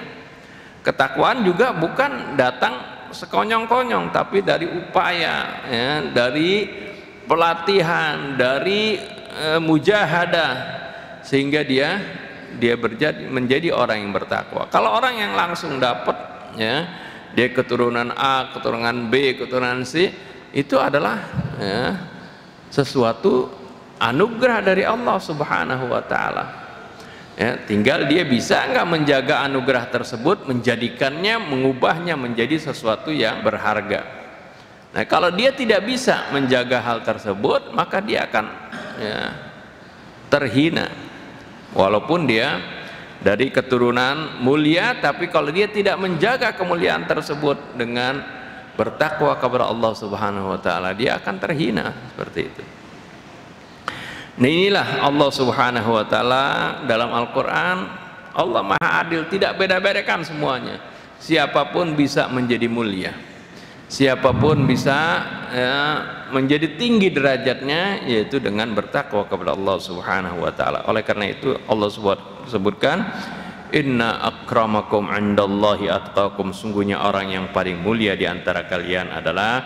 Ketakwaan juga bukan datang sekonyong-konyong, tapi dari upaya, ya, dari pelatihan, dari mujahadah, sehingga dia menjadi orang yang bertakwa. Kalau orang yang langsung dapat, ya, dia keturunan A, keturunan B, keturunan C, itu adalah, ya, sesuatu anugerah dari Allah Subhanahu wa taala. Ya, tinggal dia bisa nggak menjaga anugerah tersebut, menjadikannya, mengubahnya menjadi sesuatu yang berharga. Nah, kalau dia tidak bisa menjaga hal tersebut, maka dia akan, ya, terhina. Walaupun dia dari keturunan mulia, tapi kalau dia tidak menjaga kemuliaan tersebut dengan bertakwa kepada Allah Subhanahu wa taala, dia akan terhina seperti itu. Nah, inilah Allah Subhanahu wa taala dalam Al-Qur'an. Allah Maha Adil, tidak beda-bedakan semuanya. Siapapun bisa menjadi mulia. Siapapun bisa, ya, menjadi tinggi derajatnya, yaitu dengan bertakwa kepada Allah Subhanahu wa taala. Oleh karena itu Allah sebutkan, inna akramakum indallahi atqakum, sungguhnya orang yang paling mulia di antara kalian adalah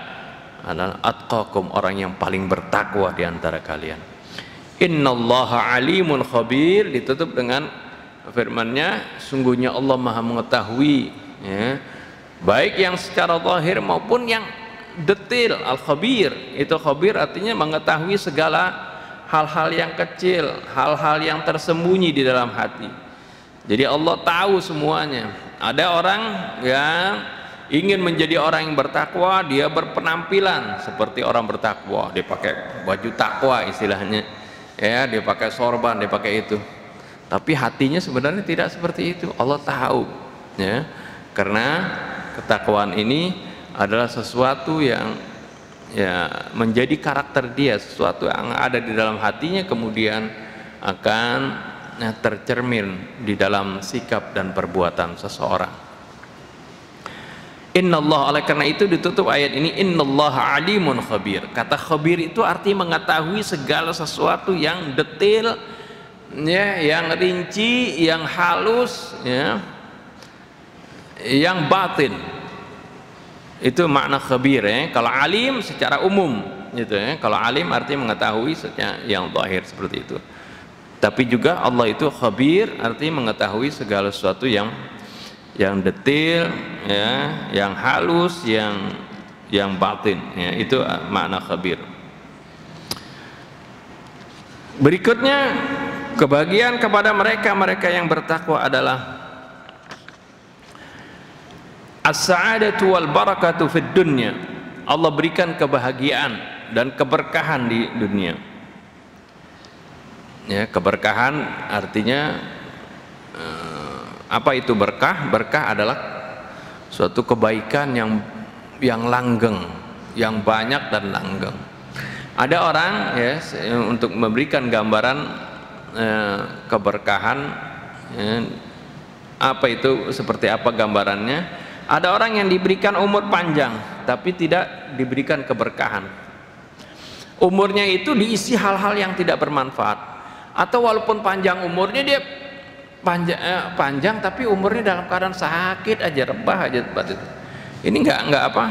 adalah atqakum, orang yang paling bertakwa di antara kalian. Innallaha alimun khabir, ditutup dengan firman-Nya, sungguhnya Allah Maha mengetahui, ya, baik yang secara zahir maupun yang detail. Al-khabir, itu khabir artinya mengetahui segala hal-hal yang kecil, hal-hal yang tersembunyi di dalam hati. Jadi Allah tahu semuanya. Ada orang yang ingin menjadi orang yang bertakwa, dia berpenampilan seperti orang bertakwa, dia pakai baju takwa istilahnya, ya, dia pakai sorban, dia pakai itu, tapi hatinya sebenarnya tidak seperti itu. Allah tahu, ya, karena ketakwaan ini adalah sesuatu yang, ya, menjadi karakter dia, sesuatu yang ada di dalam hatinya kemudian akan, ya, tercermin di dalam sikap dan perbuatan seseorang. Innallah, oleh karena itu ditutup ayat ini, innallaha alimun khabir. Kata khabir itu arti mengetahui segala sesuatu yang detail, ya, yang rinci, yang halus, ya, yang batin. Itu makna khabir, ya. Kalau alim secara umum gitu, ya. Kalau alim artinya mengetahui secara yang zahir seperti itu. Tapi juga Allah itu khabir artinya mengetahui segala sesuatu yang detail, ya, yang halus, yang batin, ya, itu makna khabir. Berikutnya, kebahagiaan kepada mereka yang bertakwa adalah as-sa'adatu wal barakatu fid dunya. Allah berikan kebahagiaan dan keberkahan di dunia. Ya, keberkahan artinya apa itu berkah? Berkah adalah suatu kebaikan yang langgeng, yang banyak dan langgeng. Ada orang, ya, untuk memberikan gambaran keberkahan, ya, apa itu, seperti apa gambarannya. Ada orang yang diberikan umur panjang tapi tidak diberikan keberkahan. Umurnya itu diisi hal-hal yang tidak bermanfaat, atau walaupun panjang umurnya, dia panjang tapi umurnya dalam keadaan sakit aja, rebah aja. Ini enggak apa,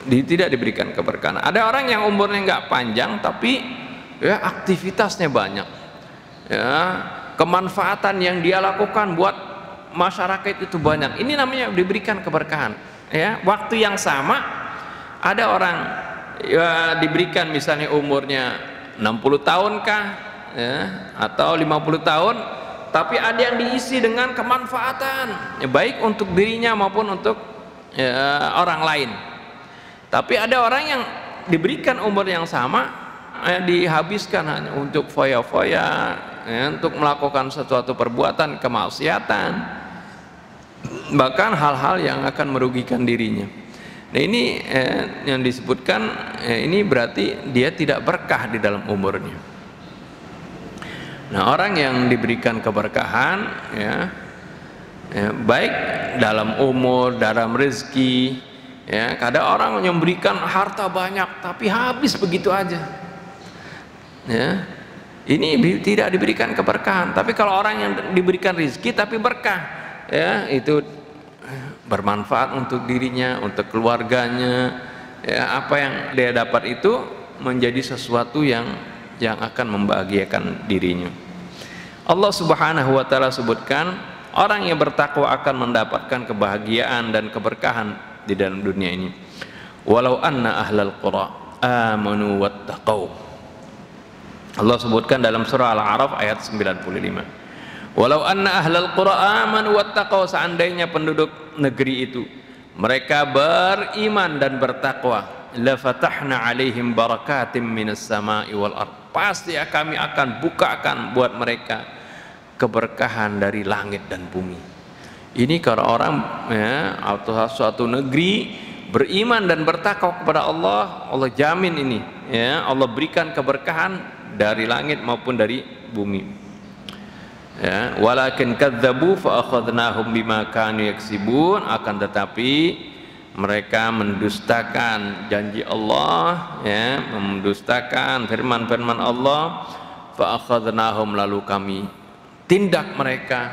tidak diberikan keberkahan. Ada orang yang umurnya enggak panjang tapi, ya, aktivitasnya banyak, ya, kemanfaatan yang dia lakukan buat masyarakat itu banyak. Ini namanya diberikan keberkahan, ya. Waktu yang sama ada orang, ya, diberikan misalnya umurnya 60 tahun kah, ya, atau 50 tahun, tapi ada yang diisi dengan kemanfaatan, ya, baik untuk dirinya maupun untuk, ya, orang lain. Tapi ada orang yang diberikan umur yang sama, ya, dihabiskan hanya untuk foya-foya, ya, untuk melakukan sesuatu perbuatan kemaksiatan, bahkan hal-hal yang akan merugikan dirinya. Nah, ini yang disebutkan, ini berarti dia tidak berkah di dalam umurnya. Nah, orang yang diberikan keberkahan, ya, baik dalam umur, dalam rezeki, ya, kadang orang yang memberikan harta banyak tapi habis begitu aja, ya, ini tidak diberikan keberkahan. Tapi kalau orang yang diberikan rezeki tapi berkah, ya, itu bermanfaat untuk dirinya, untuk keluarganya, ya, apa yang dia dapat itu menjadi sesuatu yang akan membahagiakan dirinya. Allah Subhanahu wa ta'ala sebutkan, orang yang bertakwa akan mendapatkan kebahagiaan dan keberkahan di dalam dunia ini. Walau anna ahlal qura amanu wattaqau. Allah sebutkan dalam surah Al-A'raf ayat 95. Walau anna ahlal qura amanu wattaqau, seandainya penduduk negeri itu mereka beriman dan bertakwa, la fatahna alaihim barakatim minas sama'i wal ard, pasti kami akan bukakan buat mereka keberkahan dari langit dan bumi. Ini kalau orang, ya, atau suatu negeri beriman dan bertakwa kepada Allah, Allah jamin ini, ya, Allah berikan keberkahan dari langit maupun dari bumi. Ya, walakin kadzabu fa akhadnahum bima kanu yaksibun, akan tetapi mereka mendustakan janji Allah, ya, mendustakan firman-firman Allah. Fa akhadnahum, lalu kami tindak mereka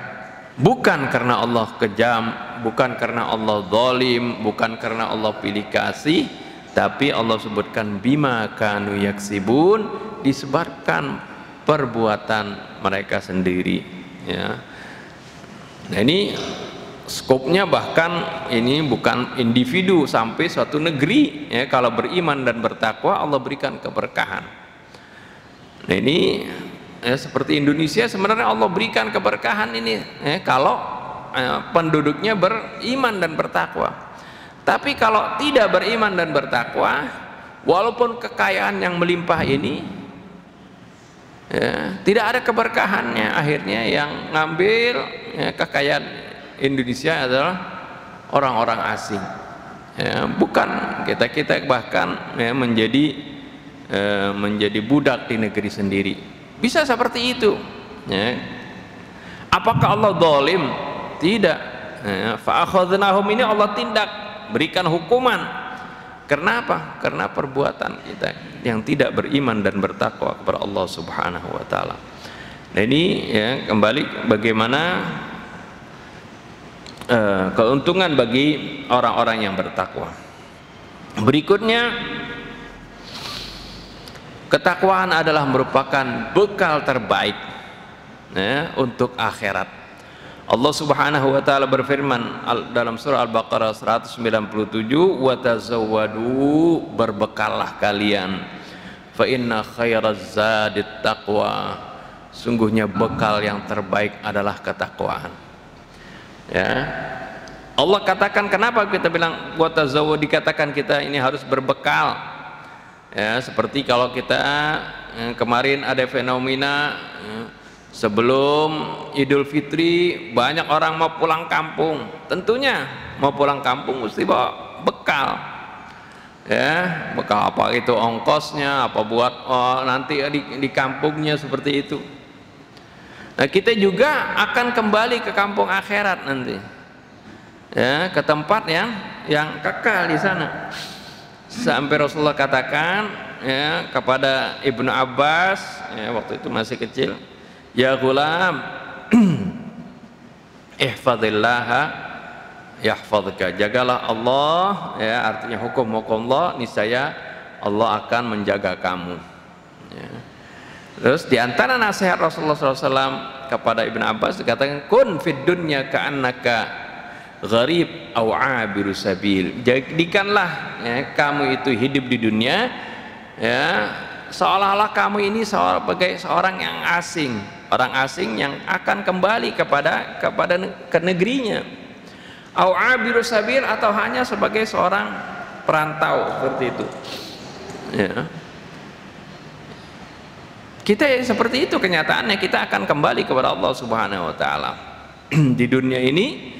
Bukan karena Allah kejam, bukan karena Allah zalim, bukan karena Allah pilih kasih, tapi Allah sebutkan bima kanu yaksibun, disebabkan perbuatan mereka sendiri, ya. Nah, ini skopnya bahkan ini bukan individu, sampai suatu negeri, ya. Kalau beriman dan bertakwa Allah berikan keberkahan. Nah, ini seperti Indonesia sebenarnya Allah berikan keberkahan ini, kalau penduduknya beriman dan bertakwa. Tapi kalau tidak beriman dan bertakwa, walaupun kekayaan yang melimpah ini, tidak ada keberkahannya. Akhirnya yang ngambil kekayaan Indonesia adalah orang-orang asing, bukan kita bahkan menjadi budak di negeri sendiri. Bisa seperti itu, ya. Apakah Allah zalim? Tidak. Fa akhadnahum, ini Allah tindak, berikan hukuman. Kenapa? Karena perbuatan kita yang tidak beriman dan bertakwa kepada Allah Subhanahu wa taala. Nah, ini ya kembali bagaimana keuntungan bagi orang-orang yang bertakwa. Berikutnya, ketakwaan adalah merupakan bekal terbaik, ya, untuk akhirat. Allah Subhanahu wa taala berfirman dalam surah Al-Baqarah 197, "Wa tazawwadu, berbekallah kalian, fa inna khairaz zadit taqwa." Sungguhnya bekal yang terbaik adalah ketakwaan. Ya. Allah katakan, kenapa kita bilang wa tazawwadu, dikatakan kita ini harus berbekal. Ya, seperti kalau kita kemarin ada fenomena sebelum Idul Fitri, banyak orang mau pulang kampung. Tentunya mau pulang kampung mesti bawa bekal, ya, bekal apa itu, ongkosnya apa buat nanti di kampungnya, seperti itu. Nah, kita juga akan kembali ke kampung akhirat nanti, ya, ke tempat yang kekal di sana. Sampai Rasulullah katakan, ya, kepada Ibnu Abbas, ya, waktu itu masih kecil, "Ya gulam, ihfazillaha yahfazka." Jagalah Allah, ya, artinya hukum-hukum Allah, niscaya Allah akan menjaga kamu, ya. Terus diantara nasihat Rasulullah SAW kepada Ibnu Abbas dikatakan, "Kun fid dunya ka'annaka gharib au abiru sabil." Jadikanlah, ya, kamu itu hidup di dunia, ya, seolah-olah kamu ini sebagai seorang yang asing, orang asing yang akan kembali ke negerinya. Au abiru sabil, atau hanya sebagai seorang perantau, seperti itu, ya. Kita seperti itu kenyataannya, kita akan kembali kepada Allah Subhanahu wa taala. Di dunia ini,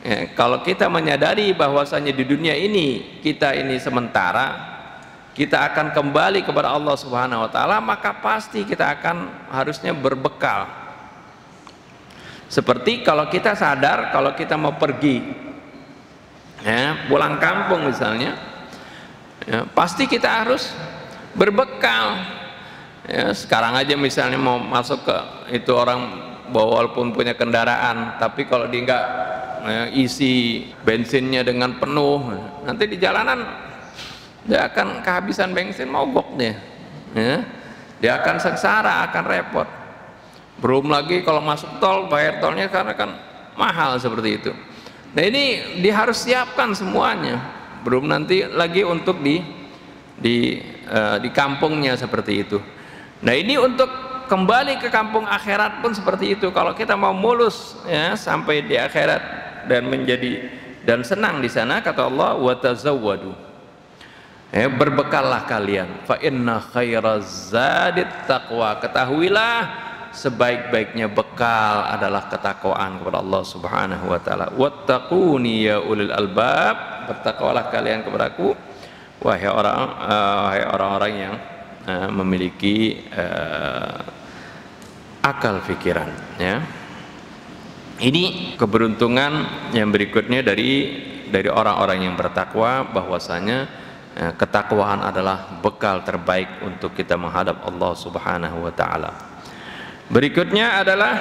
ya, kalau kita menyadari bahwasanya di dunia ini kita ini sementara, kita akan kembali kepada Allah Subhanahu wa taala, maka pasti kita akan harusnya berbekal. Seperti kalau kita sadar kalau kita mau pergi, ya, pulang kampung misalnya, ya, pasti kita harus berbekal. Ya, sekarang aja misalnya mau masuk ke itu, orang walaupun punya kendaraan, tapi kalau dia nggak, ya, isi bensinnya dengan penuh, nanti di jalanan dia akan kehabisan bensin, mogok dia, ya. Dia akan sengsara, akan repot. Belum lagi kalau masuk tol, bayar tolnya karena kan mahal, seperti itu. Nah, ini dia harus siapkan semuanya, belum nanti lagi untuk di kampungnya, seperti itu. Nah, ini untuk kembali ke kampung akhirat pun seperti itu. Kalau kita mau mulus, ya, sampai di akhirat dan senang di sana, kata Allah, "Wa tazawwadu." Ya, berbekallah kalian. Fa inna khairaz zadit taqwa. Ketahuilah sebaik-baiknya bekal adalah ketakwaan kepada Allah Subhanahu wa taala. Wattaquni ya ulil albab. Bertakwalah kalian kepadaku, wahai orang-orang yang memiliki akal pikiran, ya. Ini keberuntungan yang berikutnya dari orang-orang yang bertakwa, bahwasanya ketakwaan adalah bekal terbaik untuk kita menghadap Allah Subhanahu wa taala. Berikutnya adalah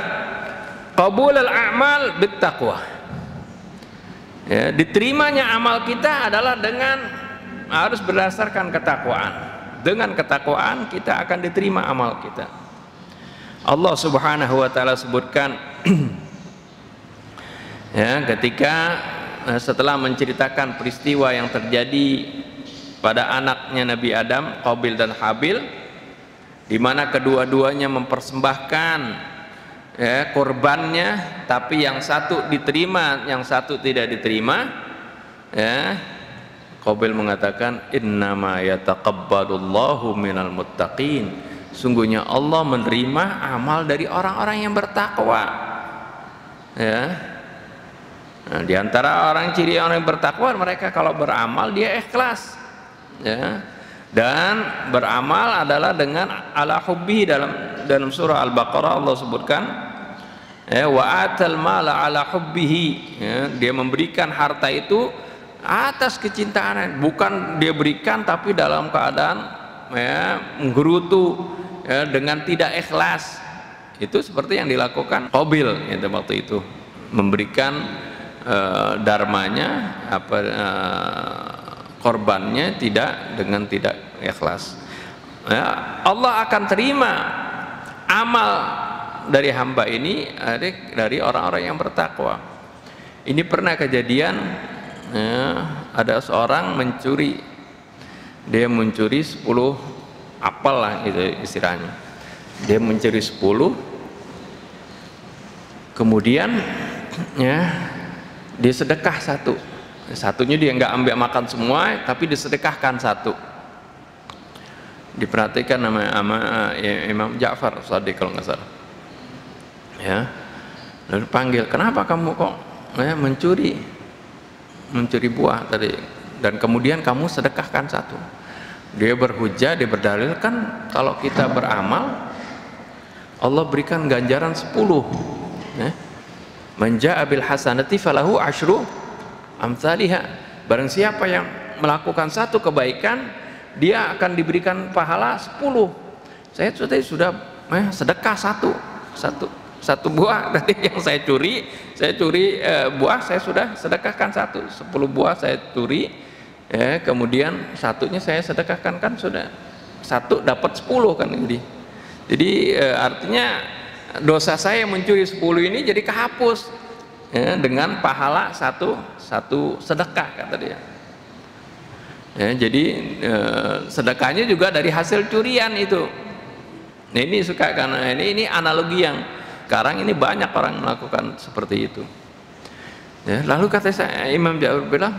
qabulul a'mal bittaqwa. Ya, diterimanya amal kita adalah dengan harus berdasarkan ketakwaan. Dengan ketakwaan kita akan diterima amal kita. Allah Subhanahu wa taala sebutkan ya, ketika setelah menceritakan peristiwa yang terjadi pada anaknya Nabi Adam, Qabil dan Habil, di mana kedua-duanya mempersembahkan ya, korbannya, tapi yang satu diterima, yang satu tidak diterima. Ya, Qabil mengatakan, innama yataqabbalullahu minal muttaqin. Sungguhnya Allah menerima amal dari orang-orang yang bertakwa. Ya. Nah, di antara orang ciri orang yang bertakwa, mereka kalau beramal dia ikhlas. Ya. Dan beramal adalah dengan ala hubbi. Dalam surah Al-Baqarah Allah sebutkan ya, wa atal mala ala hubbihi, ya, dia memberikan harta itu atas kecintaan, bukan dia berikan tapi dalam keadaan ya, menggerutu ya, dengan tidak ikhlas. Itu seperti yang dilakukan Qabil ya, waktu itu, memberikan dharmanya korbannya dengan tidak ikhlas. Ya, Allah akan terima amal dari hamba ini dari orang-orang yang bertakwa. Ini pernah kejadian ya, ada seorang mencuri, dia mencuri 10 apel lah itu istilahnya. Dia mencuri 10, kemudian ya dia sedekah satunya dia nggak ambil makan semua, tapi disedekahkan satu. Diperhatikan sama Imam Ja'far Shadiq kalau nggak salah. Ya, lalu panggil, kenapa kamu kok ya, mencuri buah tadi, dan kemudian kamu sedekahkan satu. Dia berhujah, dia berdalil, kan kalau kita beramal Allah berikan ganjaran 10. Ya. Man jaa'a bil hasanati falahu asyru amsalihha. Barang siapa yang melakukan satu kebaikan, dia akan diberikan pahala 10. Saya sudah sedekah satu buah tadi yang saya curi buah, saya sudah sedekahkan 10 buah saya curi ya, kemudian satunya saya sedekahkan, kan sudah 1 dapat 10 kan. Jadi artinya dosa saya mencuri 10 ini jadi kehapus ya, dengan pahala satu sedekah kata dia. Ya, jadi sedekahnya juga dari hasil curian itu. Nah, ini suka karena ini analogi yang sekarang ini banyak orang melakukan seperti itu. Ya, lalu kata saya, Imam Ja'far bilang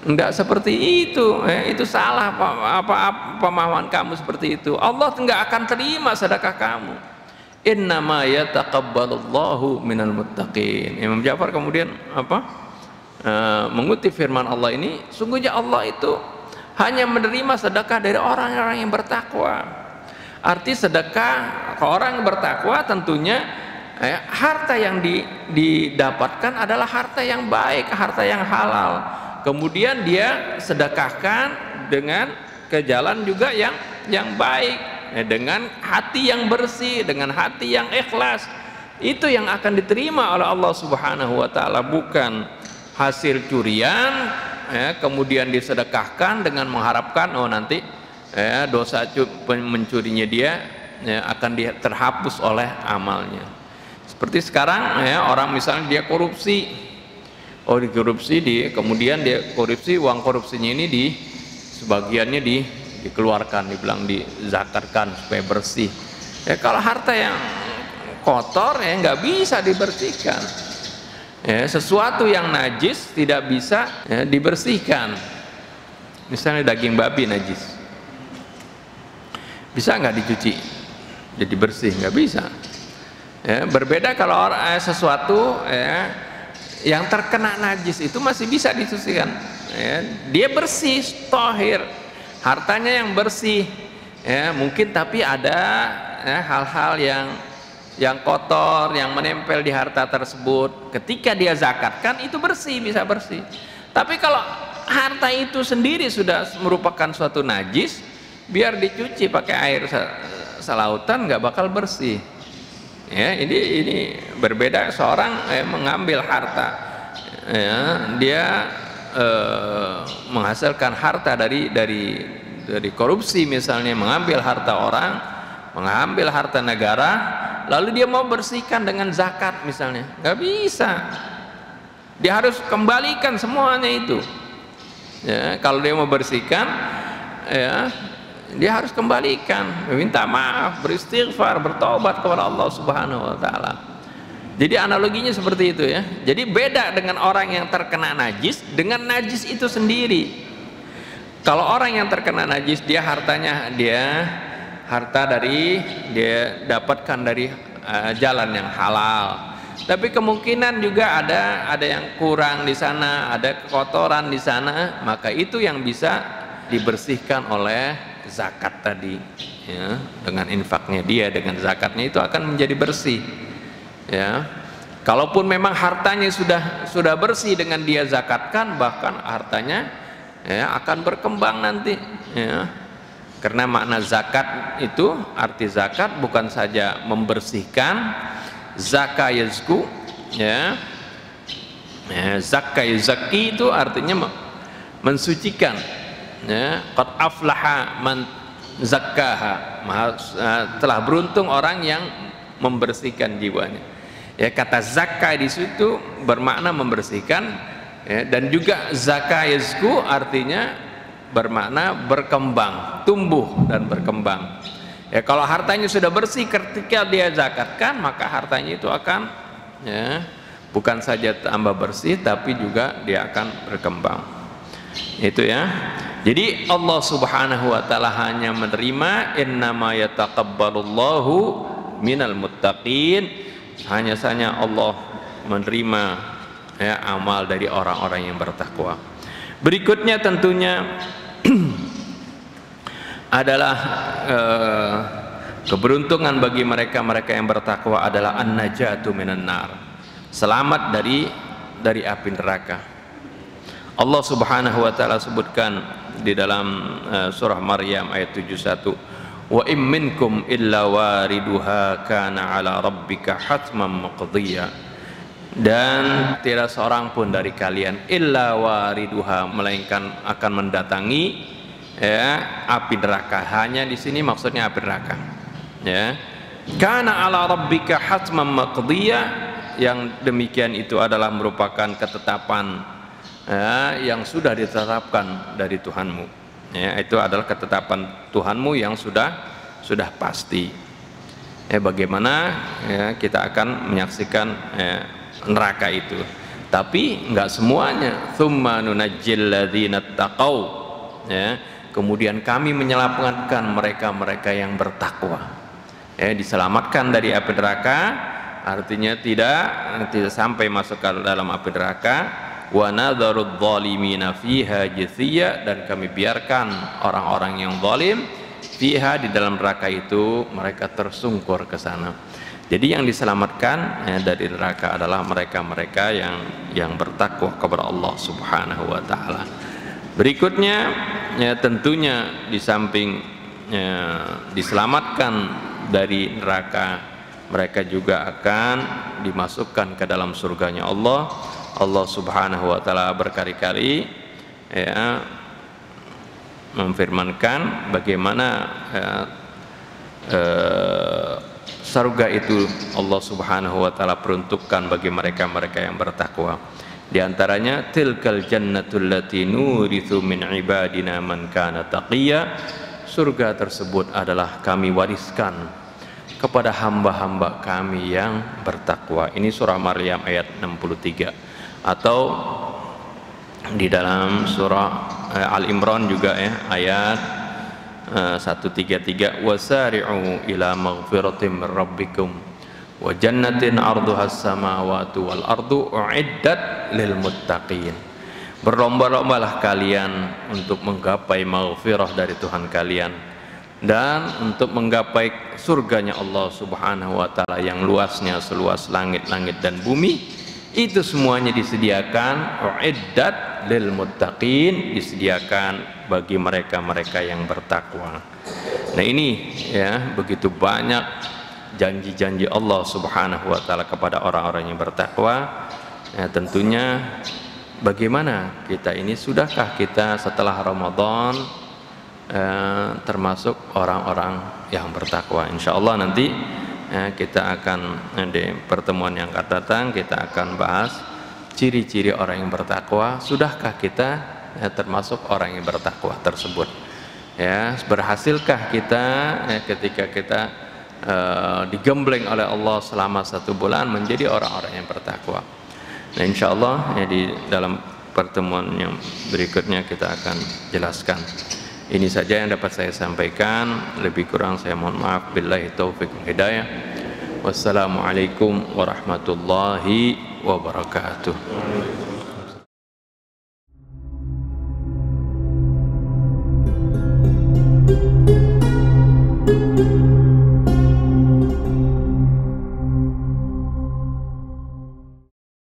enggak seperti itu, itu salah apa pemahaman kamu seperti itu. Allah enggak akan terima sedekah kamu. Innama yataqabbalullahu minal muttaqin. Imam Ja'far kemudian mengutip firman Allah ini, sungguhnya Allah itu hanya menerima sedekah dari orang-orang yang bertakwa. Arti sedekah ke orang yang bertakwa tentunya harta yang didapatkan adalah harta yang baik, harta yang halal. Kemudian dia sedekahkan dengan ke jalan juga yang baik, dengan hati yang bersih, dengan hati yang ikhlas. Itu yang akan diterima oleh Allah Subhanahu wa taala, bukan hasil curian kemudian disedekahkan dengan mengharapkan nanti dosa mencurinya dia akan terhapus oleh amalnya. Seperti sekarang orang misalnya dia korupsi, kemudian dia korupsi, uang korupsinya ini sebagiannya dikeluarkan, dibilang dizakatkan supaya bersih. Ya, kalau harta yang kotor nggak bisa dibersihkan. Ya, sesuatu yang najis tidak bisa dibersihkan. Misalnya daging babi najis, bisa nggak dicuci jadi bersih? Nggak bisa. Ya, berbeda kalau sesuatu yang terkena najis itu masih bisa dicucikan. Ya, dia bersih, thahir, hartanya yang bersih. Ya, mungkin tapi ada hal-hal yang kotor yang menempel di harta tersebut, ketika dia zakatkan itu bersih, bisa bersih. Tapi kalau harta itu sendiri sudah merupakan suatu najis, biar dicuci pakai air selautan nggak bakal bersih. Ya, ini berbeda seorang mengambil harta, ya, dia menghasilkan harta dari korupsi misalnya, mengambil harta orang, mengambil harta negara, lalu dia mau bersihkan dengan zakat misalnya, nggak bisa. Dia harus kembalikan semuanya itu. Ya, kalau dia mau bersihkan, ya, dia harus kembalikan, meminta maaf, beristighfar, bertobat kepada Allah Subhanahu wa taala. Jadi analoginya seperti itu ya. Jadi beda dengan orang yang terkena najis dengan najis itu sendiri. Kalau orang yang terkena najis, dia hartanya dia dapatkan dari jalan yang halal. Tapi kemungkinan juga ada yang kurang di sana, ada kotoran di sana, maka itu yang bisa dibersihkan oleh zakat tadi, ya, dengan infaknya dia, dengan zakatnya itu akan menjadi bersih, ya. Kalaupun memang hartanya sudah bersih dengan dia zakatkan, bahkan hartanya, ya, akan berkembang nanti, ya. Karena makna zakat itu, arti zakat bukan saja membersihkan, zaka yazku, ya, zakka yazki itu artinya mensucikan. Ya, qad aflaha man zakkaha, telah beruntung orang yang membersihkan jiwanya. Ya, kata zakka di situ bermakna membersihkan, ya, dan juga zakka yazku artinya bermakna berkembang, tumbuh dan berkembang. Ya, kalau hartanya sudah bersih ketika dia zakatkan, maka hartanya itu akan, ya, bukan saja tambah bersih tapi juga dia akan berkembang. Itu ya. Jadi Allah Subhanahu wa taala hanya menerima, innama yataqabbalullahu minal muttaqin, hanya saja Allah menerima, ya, amal dari orang-orang yang bertakwa. Berikutnya tentunya adalah keberuntungan bagi mereka yang bertakwa adalah an-najatu minan nar, selamat dari api neraka. Allah Subhanahu wa taala sebutkan di dalam surah Maryam ayat 71, wa im minkum illa wariduha kana ala rabbika hatman maqdiya, dan tidak seorang pun dari kalian illa wariduha, melainkan akan mendatangi, ya, api neraka. Hanya di sini maksudnya api neraka, ya. Kana ala rabbika hatman maqdiya, yang demikian itu adalah merupakan ketetapan, ya, yang sudah ditetapkan dari Tuhanmu, ya, itu adalah ketetapan Tuhanmu yang sudah pasti. Ya, bagaimana, ya, kita akan menyaksikan, ya, neraka itu, tapi enggak semuanya. Tsumma nunajjil ladzina taqau, ya, kemudian kami menyelamatkan mereka yang bertakwa, ya, diselamatkan dari api neraka, artinya tidak sampai masuk ke dalam api neraka. Wa nadharudz zalimina fiha jithiya, dan kami biarkan orang-orang yang zalim fiha, di dalam neraka itu mereka tersungkur ke sana. Jadi yang diselamatkan, ya, dari neraka adalah mereka yang bertakwa kepada Allah Subhanahu wa taala. Berikutnya, ya, tentunya di samping, ya, diselamatkan dari neraka, mereka juga akan dimasukkan ke dalam surganya Allah. Allah Subhanahu wa taala berkali-kali, ya, memfirmankan bagaimana, ya, surga itu Allah Subhanahu wa taala peruntukkan bagi mereka yang bertakwa. Di antaranya tilkal jannatul lati nuritsu min ibadina man kana taqiyya, surga tersebut adalah kami wariskan kepada hamba-hamba kami yang bertakwa. Ini surah Maryam ayat 63. Atau di dalam surah Al-Imran juga, ya, ayat 133, wasari'u ila maghfiratin min rabbikum wa jannatin 'arduhas samawati wal ardu u'iddat lil muttaqin. Berlomba-lombalah kalian untuk menggapai maghfirah dari Tuhan kalian dan untuk menggapai surganya Allah Subhanahu wa taala yang luasnya seluas langit-langit dan bumi. Itu semuanya disediakan, uiddat lil muttaqin, disediakan bagi mereka yang bertakwa. Nah, ini, ya, begitu banyak janji-janji Allah Subhanahu wa taala kepada orang-orang yang bertakwa. Ya, tentunya bagaimana kita ini, sudahkah kita setelah Ramadan termasuk orang-orang yang bertakwa? Insyaallah nanti kita akan di pertemuan yang akan datang kita akan bahas ciri-ciri orang yang bertakwa. Sudahkah kita termasuk orang yang bertakwa tersebut? Ya, berhasilkah kita ketika kita digembleng oleh Allah selama 1 bulan menjadi orang-orang yang bertakwa? Nah, insyaallah di dalam pertemuan yang berikutnya kita akan jelaskan. Ini saja yang dapat saya sampaikan, lebih kurang saya mohon maaf. Billahi taufiq wal hidayah. Wassalamualaikum warahmatullahi wabarakatuh.